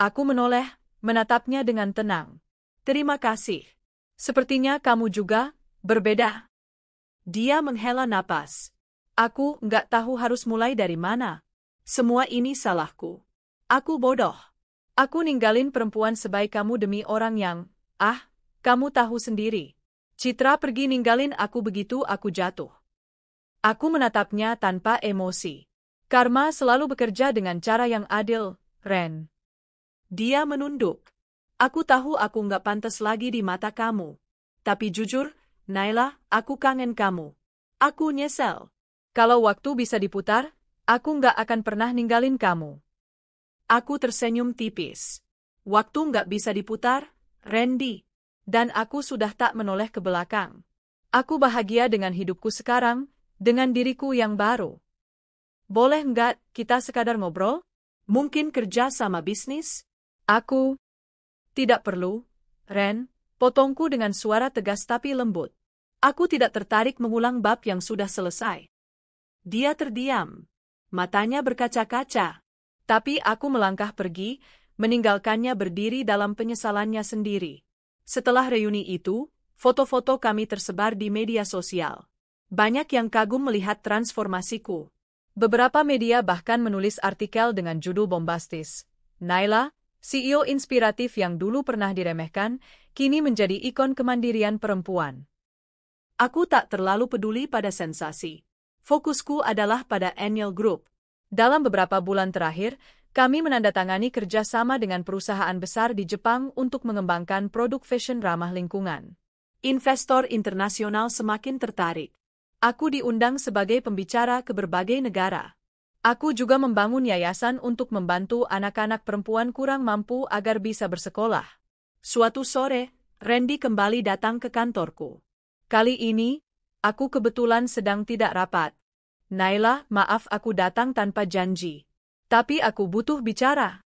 Aku menoleh, menatapnya dengan tenang. Terima kasih. Sepertinya kamu juga berbeda. Dia menghela napas. Aku nggak tahu harus mulai dari mana. Semua ini salahku. Aku bodoh. Aku ninggalin perempuan sebaik kamu demi orang yang, kamu tahu sendiri. Citra pergi ninggalin aku begitu aku jatuh. Aku menatapnya tanpa emosi. Karma selalu bekerja dengan cara yang adil, Ren. Dia menunduk. Aku tahu aku nggak pantas lagi di mata kamu. Tapi jujur, Naila, aku kangen kamu. Aku nyesel. Kalau waktu bisa diputar, aku nggak akan pernah ninggalin kamu. Aku tersenyum tipis. Waktu nggak bisa diputar, Randy. Dan aku sudah tak menoleh ke belakang. Aku bahagia dengan hidupku sekarang, dengan diriku yang baru. Boleh nggak kita sekadar ngobrol? Mungkin kerja sama bisnis? Aku tidak perlu, Ren, potongku dengan suara tegas tapi lembut. Aku tidak tertarik mengulang bab yang sudah selesai. Dia terdiam. Matanya berkaca-kaca. Tapi aku melangkah pergi, meninggalkannya berdiri dalam penyesalannya sendiri. Setelah reuni itu, foto-foto kami tersebar di media sosial. Banyak yang kagum melihat transformasiku. Beberapa media bahkan menulis artikel dengan judul bombastis. Naila, CEO inspiratif yang dulu pernah diremehkan, kini menjadi ikon kemandirian perempuan. Aku tak terlalu peduli pada sensasi. Fokusku adalah pada Enel Group. Dalam beberapa bulan terakhir, kami menandatangani kerjasama dengan perusahaan besar di Jepang untuk mengembangkan produk fashion ramah lingkungan. Investor internasional semakin tertarik. Aku diundang sebagai pembicara ke berbagai negara. Aku juga membangun yayasan untuk membantu anak-anak perempuan kurang mampu agar bisa bersekolah. Suatu sore, Randy kembali datang ke kantorku. Kali ini, aku kebetulan sedang tidak rapat. Naila, maaf aku datang tanpa janji. Tapi aku butuh bicara.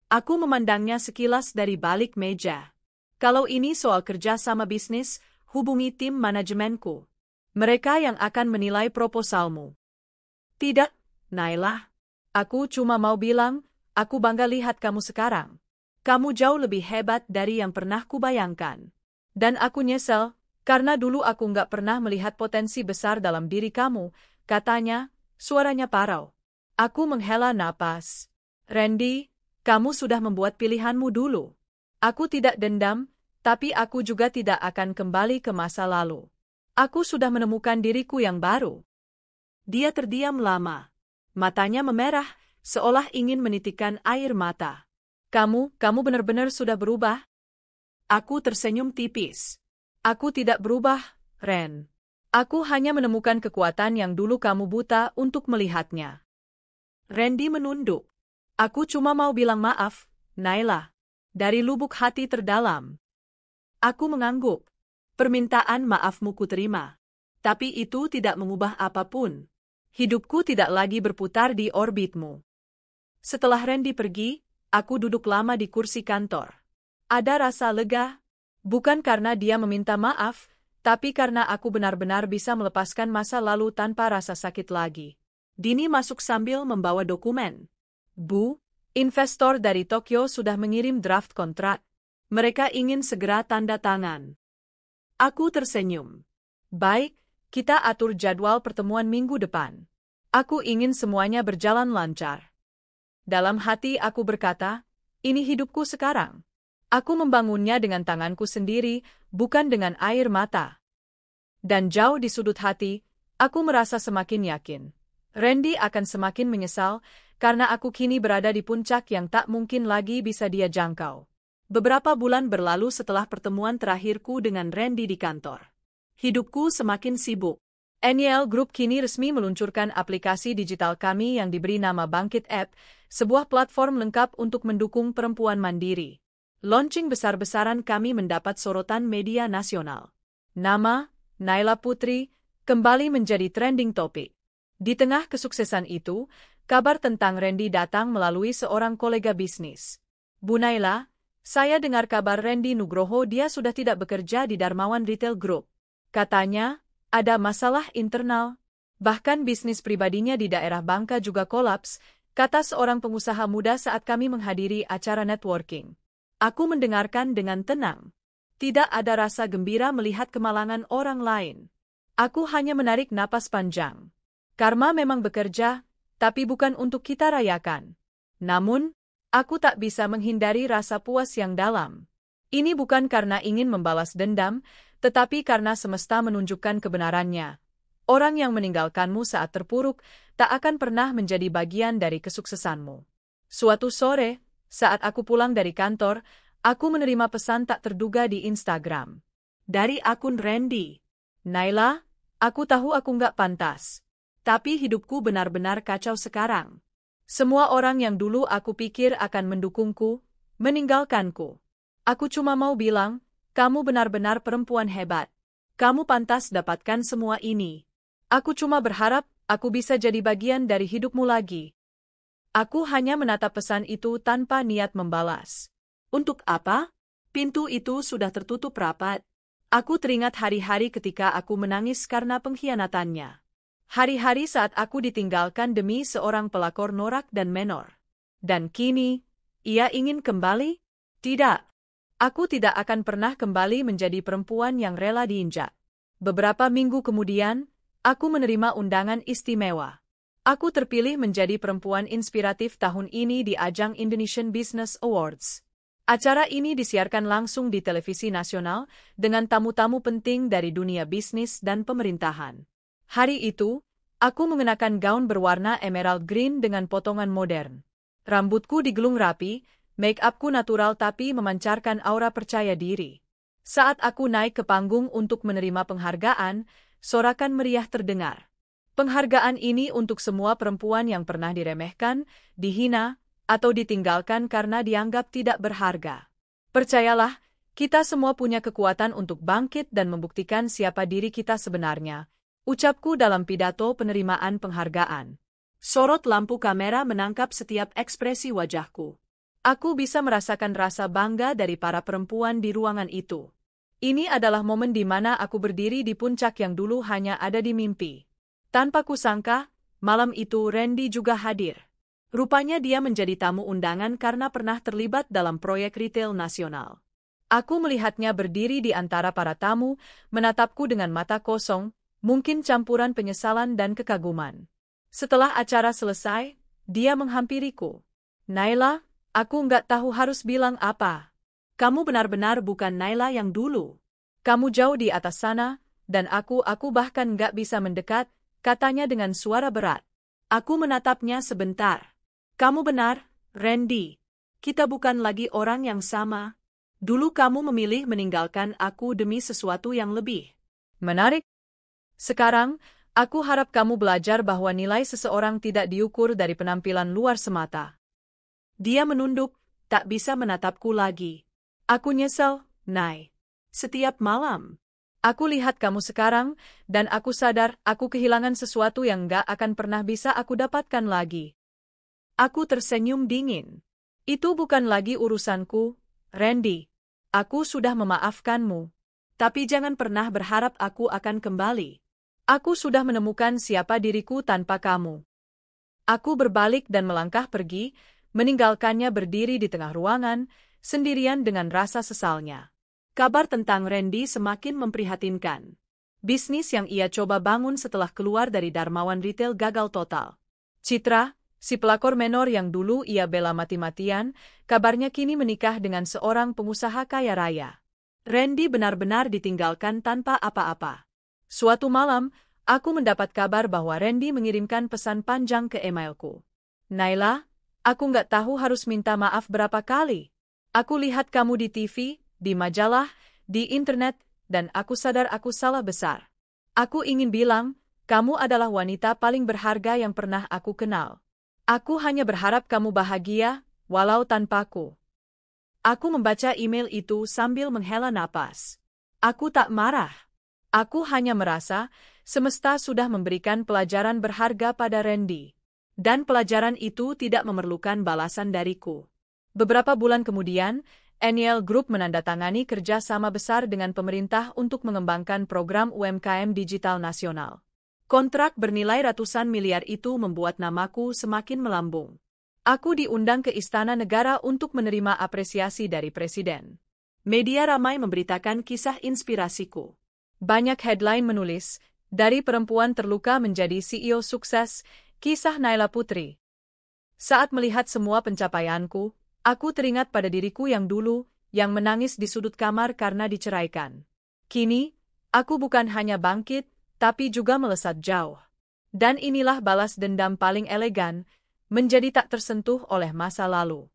Aku memandangnya sekilas dari balik meja. Kalau ini soal kerja sama bisnis, hubungi tim manajemenku. Mereka yang akan menilai proposalmu. Tidak, Naila. Aku cuma mau bilang, aku bangga lihat kamu sekarang. Kamu jauh lebih hebat dari yang pernah kubayangkan. Dan aku nyesel, karena dulu aku nggak pernah melihat potensi besar dalam diri kamu, katanya, suaranya parau. Aku menghela napas. Randy, kamu sudah membuat pilihanmu dulu. Aku tidak dendam, tapi aku juga tidak akan kembali ke masa lalu. Aku sudah menemukan diriku yang baru. Dia terdiam lama. Matanya memerah, seolah ingin menitikkan air mata. Kamu benar-benar sudah berubah? Aku tersenyum tipis. Aku tidak berubah, Ren. Aku hanya menemukan kekuatan yang dulu kamu buta untuk melihatnya. Randy menunduk. Aku cuma mau bilang maaf, Naila. Dari lubuk hati terdalam. Aku mengangguk. Permintaan maafmu kuterima. Tapi itu tidak mengubah apapun. Hidupku tidak lagi berputar di orbitmu. Setelah Randy pergi, aku duduk lama di kursi kantor. Ada rasa lega, bukan karena dia meminta maaf, tapi karena aku benar-benar bisa melepaskan masa lalu tanpa rasa sakit lagi. Dini masuk sambil membawa dokumen. Bu, investor dari Tokyo sudah mengirim draft kontrak. Mereka ingin segera tanda tangan. Aku tersenyum. Baik, kita atur jadwal pertemuan minggu depan. Aku ingin semuanya berjalan lancar. Dalam hati aku berkata, ini hidupku sekarang. Aku membangunnya dengan tanganku sendiri, bukan dengan air mata. Dan jauh di sudut hati, aku merasa semakin yakin. Randy akan semakin menyesal, karena aku kini berada di puncak yang tak mungkin lagi bisa dia jangkau. Beberapa bulan berlalu setelah pertemuan terakhirku dengan Randy di kantor. Hidupku semakin sibuk. NYL Group kini resmi meluncurkan aplikasi digital kami yang diberi nama Bangkit App, sebuah platform lengkap untuk mendukung perempuan mandiri. Launching besar-besaran kami mendapat sorotan media nasional. Nama, Naila Putri, kembali menjadi trending topik. Di tengah kesuksesan itu, kabar tentang Randy datang melalui seorang kolega bisnis. Bu Naila, saya dengar kabar Randy Nugroho dia sudah tidak bekerja di Darmawan Retail Group. Katanya, ada masalah internal. Bahkan bisnis pribadinya di daerah Bangka juga kolaps, kata seorang pengusaha muda saat kami menghadiri acara networking. Aku mendengarkan dengan tenang. Tidak ada rasa gembira melihat kemalangan orang lain. Aku hanya menarik napas panjang. Karma memang bekerja, tapi bukan untuk kita rayakan. Namun, aku tak bisa menghindari rasa puas yang dalam. Ini bukan karena ingin membalas dendam, tetapi karena semesta menunjukkan kebenarannya. Orang yang meninggalkanmu saat terpuruk tak akan pernah menjadi bagian dari kesuksesanmu. Suatu sore, saat aku pulang dari kantor, aku menerima pesan tak terduga di Instagram. Dari akun Randy. Naila, aku tahu aku nggak pantas. Tapi hidupku benar-benar kacau sekarang. Semua orang yang dulu aku pikir akan mendukungku, meninggalkanku. Aku cuma mau bilang, kamu benar-benar perempuan hebat. Kamu pantas dapatkan semua ini. Aku cuma berharap aku bisa jadi bagian dari hidupmu lagi. Aku hanya menatap pesan itu tanpa niat membalas. Untuk apa? Pintu itu sudah tertutup rapat. Aku teringat hari-hari ketika aku menangis karena pengkhianatannya. Hari-hari saat aku ditinggalkan demi seorang pelakor norak dan menor. Dan kini, ia ingin kembali? Tidak. Aku tidak akan pernah kembali menjadi perempuan yang rela diinjak. Beberapa minggu kemudian, aku menerima undangan istimewa. Aku terpilih menjadi perempuan inspiratif tahun ini di ajang Indonesian Business Awards. Acara ini disiarkan langsung di televisi nasional dengan tamu-tamu penting dari dunia bisnis dan pemerintahan. Hari itu, aku mengenakan gaun berwarna emerald green dengan potongan modern. Rambutku digelung rapi, make-upku natural tapi memancarkan aura percaya diri. Saat aku naik ke panggung untuk menerima penghargaan, sorakan meriah terdengar. Penghargaan ini untuk semua perempuan yang pernah diremehkan, dihina, atau ditinggalkan karena dianggap tidak berharga. Percayalah, kita semua punya kekuatan untuk bangkit dan membuktikan siapa diri kita sebenarnya. Ucapku dalam pidato penerimaan penghargaan. Sorot lampu kamera menangkap setiap ekspresi wajahku. Aku bisa merasakan rasa bangga dari para perempuan di ruangan itu. Ini adalah momen di mana aku berdiri di puncak yang dulu hanya ada di mimpi. Tanpa kusangka, malam itu Randy juga hadir. Rupanya dia menjadi tamu undangan karena pernah terlibat dalam proyek retail nasional. Aku melihatnya berdiri di antara para tamu, menatapku dengan mata kosong, mungkin campuran penyesalan dan kekaguman. Setelah acara selesai, dia menghampiriku. Naila, aku nggak tahu harus bilang apa. Kamu benar-benar bukan Naila yang dulu. Kamu jauh di atas sana, dan aku bahkan nggak bisa mendekat, katanya dengan suara berat. Aku menatapnya sebentar. Kamu benar, Randy. Kita bukan lagi orang yang sama. Dulu kamu memilih meninggalkan aku demi sesuatu yang lebih. Menarik. Sekarang, aku harap kamu belajar bahwa nilai seseorang tidak diukur dari penampilan luar semata. Dia menunduk, tak bisa menatapku lagi. Aku nyesel, Nay. Setiap malam. Aku lihat kamu sekarang, dan aku sadar aku kehilangan sesuatu yang gak akan pernah bisa aku dapatkan lagi. Aku tersenyum dingin. Itu bukan lagi urusanku, Randy. Aku sudah memaafkanmu. Tapi jangan pernah berharap aku akan kembali. Aku sudah menemukan siapa diriku tanpa kamu. Aku berbalik dan melangkah pergi, meninggalkannya berdiri di tengah ruangan, sendirian dengan rasa sesalnya. Kabar tentang Randy semakin memprihatinkan. Bisnis yang ia coba bangun setelah keluar dari Darmawan Retail gagal total. Citra, si pelakor menor yang dulu ia bela mati-matian, kabarnya kini menikah dengan seorang pengusaha kaya raya. Randy benar-benar ditinggalkan tanpa apa-apa. Suatu malam, aku mendapat kabar bahwa Randy mengirimkan pesan panjang ke emailku. Naila, aku nggak tahu harus minta maaf berapa kali. Aku lihat kamu di TV, di majalah, di internet, dan aku sadar aku salah besar. Aku ingin bilang, kamu adalah wanita paling berharga yang pernah aku kenal. Aku hanya berharap kamu bahagia, walau tanpaku. Aku membaca email itu sambil menghela napas. Aku tak marah. Aku hanya merasa, semesta sudah memberikan pelajaran berharga pada Randy. Dan pelajaran itu tidak memerlukan balasan dariku. Beberapa bulan kemudian, NEL Group menandatangani kerjasama besar dengan pemerintah untuk mengembangkan program UMKM digital nasional. Kontrak bernilai ratusan miliar itu membuat namaku semakin melambung. Aku diundang ke Istana Negara untuk menerima apresiasi dari Presiden. Media ramai memberitakan kisah inspirasiku. Banyak headline menulis, dari perempuan terluka menjadi CEO sukses, kisah Naila Putri. Saat melihat semua pencapaianku, aku teringat pada diriku yang dulu, yang menangis di sudut kamar karena diceraikan. Kini, aku bukan hanya bangkit, tapi juga melesat jauh. Dan inilah balas dendam paling elegan, menjadi tak tersentuh oleh masa lalu.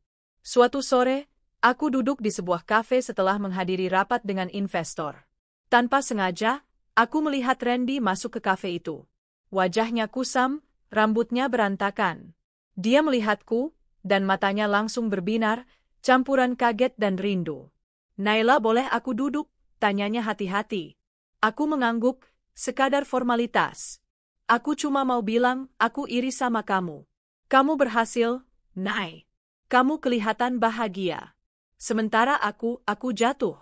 Suatu sore, aku duduk di sebuah kafe setelah menghadiri rapat dengan investor. Tanpa sengaja, aku melihat Randy masuk ke kafe itu. Wajahnya kusam, rambutnya berantakan. Dia melihatku, dan matanya langsung berbinar, campuran kaget dan rindu. Naila, boleh aku duduk? Tanyanya hati-hati. Aku mengangguk, sekadar formalitas. Aku cuma mau bilang, aku iri sama kamu. Kamu berhasil, Nay. Kamu kelihatan bahagia. Sementara aku jatuh.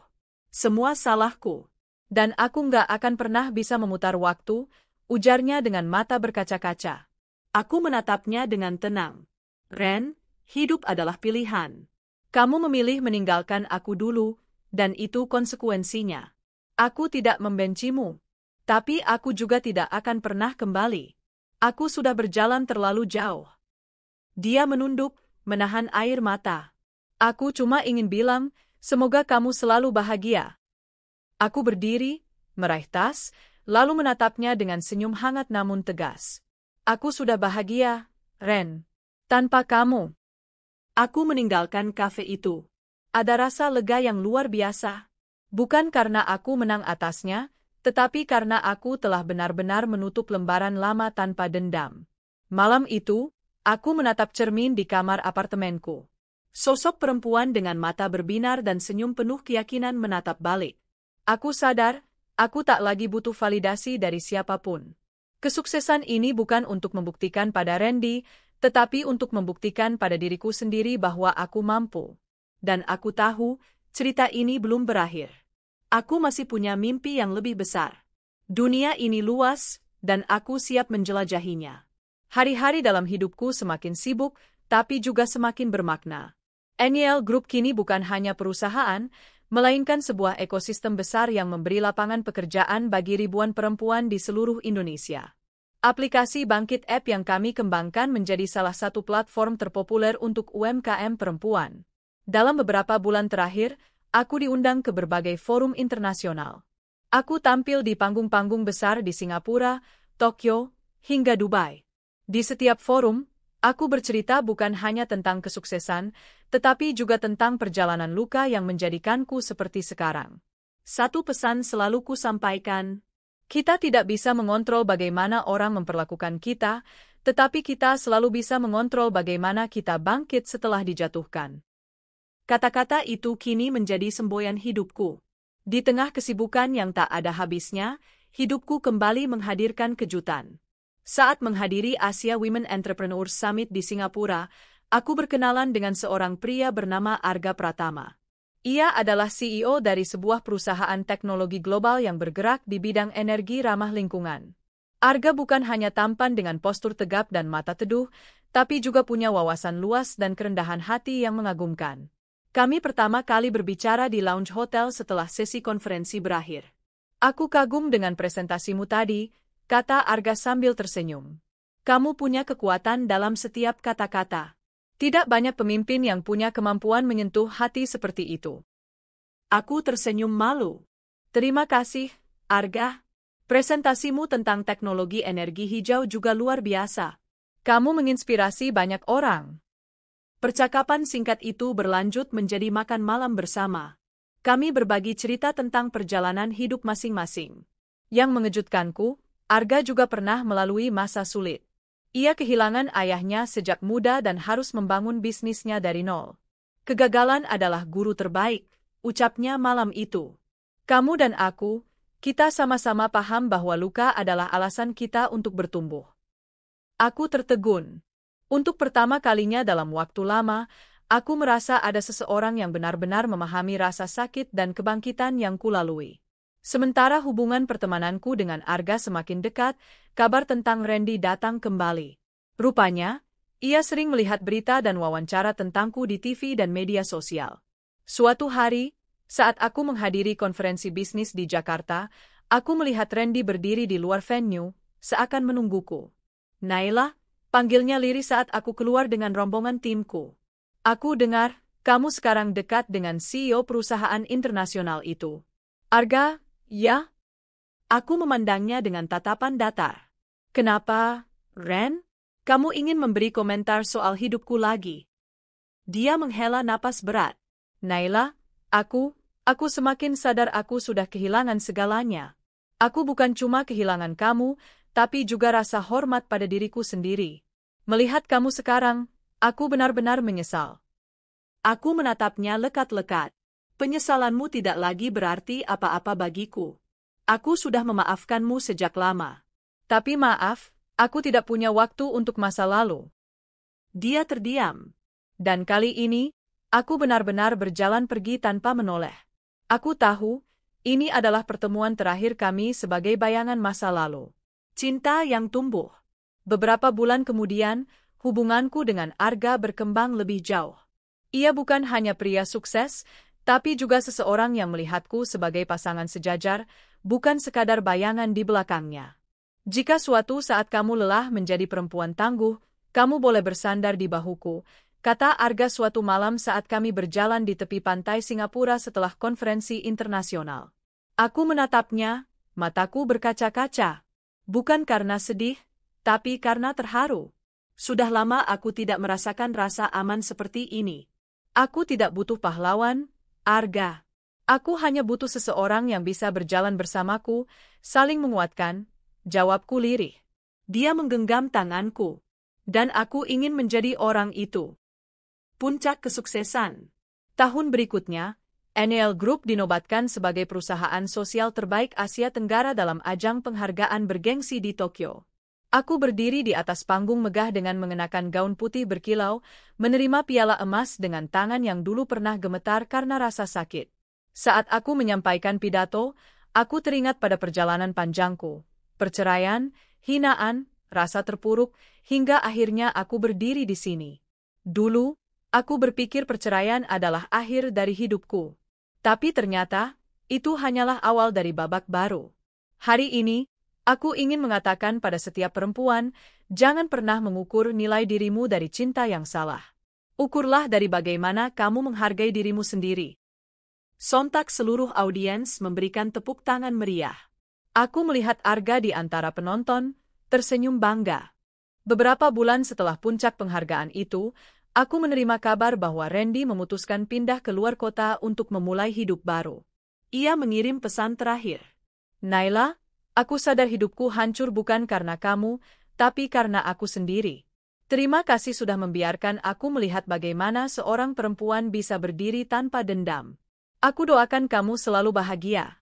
Semua salahku. Dan aku nggak akan pernah bisa memutar waktu, ujarnya dengan mata berkaca-kaca. Aku menatapnya dengan tenang. Ren, hidup adalah pilihan. Kamu memilih meninggalkan aku dulu, dan itu konsekuensinya. Aku tidak membencimu. Tapi aku juga tidak akan pernah kembali. Aku sudah berjalan terlalu jauh. Dia menunduk, menahan air mata. Aku cuma ingin bilang, semoga kamu selalu bahagia. Aku berdiri, meraih tas, lalu menatapnya dengan senyum hangat namun tegas. Aku sudah bahagia, Ren. Tanpa kamu. Aku meninggalkan kafe itu. Ada rasa lega yang luar biasa. Bukan karena aku menang atasnya, tetapi karena aku telah benar-benar menutup lembaran lama tanpa dendam. Malam itu, aku menatap cermin di kamar apartemenku. Sosok perempuan dengan mata berbinar dan senyum penuh keyakinan menatap balik. Aku sadar, aku tak lagi butuh validasi dari siapapun. Kesuksesan ini bukan untuk membuktikan pada Randy, tetapi untuk membuktikan pada diriku sendiri bahwa aku mampu. Dan aku tahu, cerita ini belum berakhir. Aku masih punya mimpi yang lebih besar. Dunia ini luas, dan aku siap menjelajahinya. Hari-hari dalam hidupku semakin sibuk, tapi juga semakin bermakna. NEL Group kini bukan hanya perusahaan, melainkan sebuah ekosistem besar yang memberi lapangan pekerjaan bagi ribuan perempuan di seluruh Indonesia. Aplikasi Bangkit App yang kami kembangkan menjadi salah satu platform terpopuler untuk UMKM perempuan. Dalam beberapa bulan terakhir, aku diundang ke berbagai forum internasional. Aku tampil di panggung-panggung besar di Singapura, Tokyo, hingga Dubai. Di setiap forum, aku bercerita bukan hanya tentang kesuksesan, tetapi juga tentang perjalanan luka yang menjadikanku seperti sekarang. Satu pesan selalu ku sampaikan, kita tidak bisa mengontrol bagaimana orang memperlakukan kita, tetapi kita selalu bisa mengontrol bagaimana kita bangkit setelah dijatuhkan. Kata-kata itu kini menjadi semboyan hidupku. Di tengah kesibukan yang tak ada habisnya, hidupku kembali menghadirkan kejutan. Saat menghadiri Asia Women Entrepreneurs Summit di Singapura, aku berkenalan dengan seorang pria bernama Arga Pratama. Ia adalah CEO dari sebuah perusahaan teknologi global yang bergerak di bidang energi ramah lingkungan. Arga bukan hanya tampan dengan postur tegap dan mata teduh, tapi juga punya wawasan luas dan kerendahan hati yang mengagumkan. Kami pertama kali berbicara di lounge hotel setelah sesi konferensi berakhir. Aku kagum dengan presentasimu tadi, kata Arga sambil tersenyum. Kamu punya kekuatan dalam setiap kata-kata. Tidak banyak pemimpin yang punya kemampuan menyentuh hati seperti itu. Aku tersenyum malu. Terima kasih, Arga. Presentasimu tentang teknologi energi hijau juga luar biasa. Kamu menginspirasi banyak orang. Percakapan singkat itu berlanjut menjadi makan malam bersama. Kami berbagi cerita tentang perjalanan hidup masing-masing. Yang mengejutkanku, Arga juga pernah melalui masa sulit. Ia kehilangan ayahnya sejak muda dan harus membangun bisnisnya dari nol. Kegagalan adalah guru terbaik, ucapnya malam itu. Kamu dan aku, kita sama-sama paham bahwa luka adalah alasan kita untuk bertumbuh. Aku tertegun. Untuk pertama kalinya dalam waktu lama, aku merasa ada seseorang yang benar-benar memahami rasa sakit dan kebangkitan yang kulalui. Sementara hubungan pertemananku dengan Arga semakin dekat, kabar tentang Randy datang kembali. Rupanya, ia sering melihat berita dan wawancara tentangku di TV dan media sosial. Suatu hari, saat aku menghadiri konferensi bisnis di Jakarta, aku melihat Randy berdiri di luar venue, seakan menungguku. Naila, panggilnya lirih saat aku keluar dengan rombongan timku. Aku dengar, kamu sekarang dekat dengan CEO perusahaan internasional itu. Arga, ya? Aku memandangnya dengan tatapan datar. Kenapa, Ren? Kamu ingin memberi komentar soal hidupku lagi? Dia menghela napas berat. Naila, Aku semakin sadar aku sudah kehilangan segalanya. Aku bukan cuma kehilangan kamu, tapi juga rasa hormat pada diriku sendiri. Melihat kamu sekarang, aku benar-benar menyesal. Aku menatapnya lekat-lekat. Penyesalanmu tidak lagi berarti apa-apa bagiku. Aku sudah memaafkanmu sejak lama. Tapi maaf, aku tidak punya waktu untuk masa lalu. Dia terdiam. Dan kali ini, aku benar-benar berjalan pergi tanpa menoleh. Aku tahu, ini adalah pertemuan terakhir kami sebagai bayangan masa lalu. Cinta yang tumbuh. Beberapa bulan kemudian, hubunganku dengan Arga berkembang lebih jauh. Ia bukan hanya pria sukses, tapi juga seseorang yang melihatku sebagai pasangan sejajar, bukan sekadar bayangan di belakangnya. Jika suatu saat kamu lelah menjadi perempuan tangguh, kamu boleh bersandar di bahuku, kata Arga suatu malam saat kami berjalan di tepi pantai Singapura setelah konferensi internasional. Aku menatapnya, mataku berkaca-kaca. Bukan karena sedih, tapi karena terharu. Sudah lama aku tidak merasakan rasa aman seperti ini. Aku tidak butuh pahlawan, Arga. Aku hanya butuh seseorang yang bisa berjalan bersamaku, saling menguatkan, jawabku lirih. Dia menggenggam tanganku. Dan aku ingin menjadi orang itu. Puncak kesuksesan. Tahun berikutnya, NEL Group dinobatkan sebagai perusahaan sosial terbaik Asia Tenggara dalam ajang penghargaan bergengsi di Tokyo. Aku berdiri di atas panggung megah dengan mengenakan gaun putih berkilau, menerima piala emas dengan tangan yang dulu pernah gemetar karena rasa sakit. Saat aku menyampaikan pidato, aku teringat pada perjalanan panjangku, perceraian, hinaan, rasa terpuruk, hingga akhirnya aku berdiri di sini. Dulu, aku berpikir perceraian adalah akhir dari hidupku. Tapi ternyata, itu hanyalah awal dari babak baru. Hari ini, aku ingin mengatakan pada setiap perempuan, jangan pernah mengukur nilai dirimu dari cinta yang salah. Ukurlah dari bagaimana kamu menghargai dirimu sendiri. Sontak seluruh audiens memberikan tepuk tangan meriah. Aku melihat Arga di antara penonton, tersenyum bangga. Beberapa bulan setelah puncak penghargaan itu, aku menerima kabar bahwa Randy memutuskan pindah ke luar kota untuk memulai hidup baru. Ia mengirim pesan terakhir. Naila, aku sadar hidupku hancur bukan karena kamu, tapi karena aku sendiri. Terima kasih sudah membiarkan aku melihat bagaimana seorang perempuan bisa berdiri tanpa dendam. Aku doakan kamu selalu bahagia.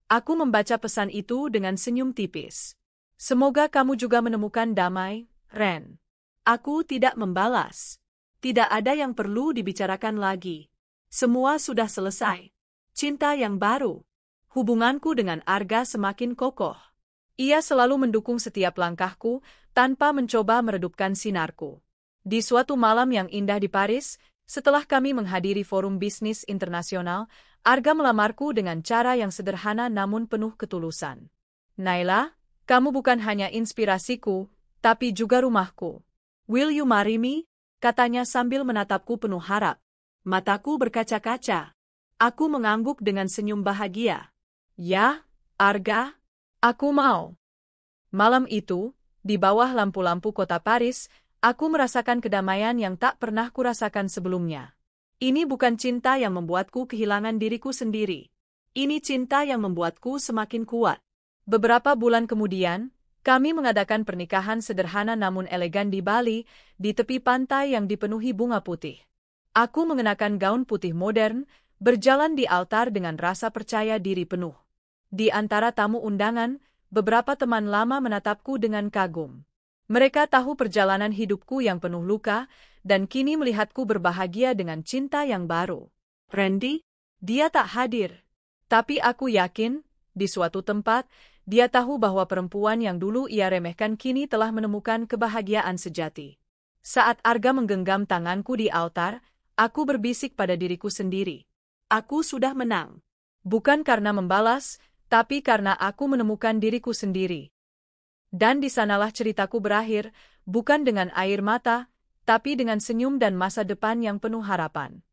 Aku membaca pesan itu dengan senyum tipis. Semoga kamu juga menemukan damai, Ren. Aku tidak membalas. Tidak ada yang perlu dibicarakan lagi. Semua sudah selesai. Cinta yang baru. Hubunganku dengan Arga semakin kokoh. Ia selalu mendukung setiap langkahku tanpa mencoba meredupkan sinarku. Di suatu malam yang indah di Paris, setelah kami menghadiri forum bisnis internasional, Arga melamarku dengan cara yang sederhana namun penuh ketulusan. Naila, kamu bukan hanya inspirasiku, tapi juga rumahku. Will you marry me? Katanya sambil menatapku penuh harap. Mataku berkaca-kaca. Aku mengangguk dengan senyum bahagia. Ya, Arga, aku mau. Malam itu, di bawah lampu-lampu kota Paris, aku merasakan kedamaian yang tak pernah kurasakan sebelumnya. Ini bukan cinta yang membuatku kehilangan diriku sendiri. Ini cinta yang membuatku semakin kuat. Beberapa bulan kemudian, kami mengadakan pernikahan sederhana namun elegan di Bali, di tepi pantai yang dipenuhi bunga putih. Aku mengenakan gaun putih modern, berjalan di altar dengan rasa percaya diri penuh. Di antara tamu undangan, beberapa teman lama menatapku dengan kagum. Mereka tahu perjalanan hidupku yang penuh luka, dan kini melihatku berbahagia dengan cinta yang baru. Randy? Dia tak hadir. Tapi aku yakin, di suatu tempat, dia tahu bahwa perempuan yang dulu ia remehkan kini telah menemukan kebahagiaan sejati. Saat Arga menggenggam tanganku di altar, aku berbisik pada diriku sendiri. Aku sudah menang. Bukan karena membalas, tapi karena aku menemukan diriku sendiri. Dan di sanalah ceritaku berakhir, bukan dengan air mata, tapi dengan senyum dan masa depan yang penuh harapan.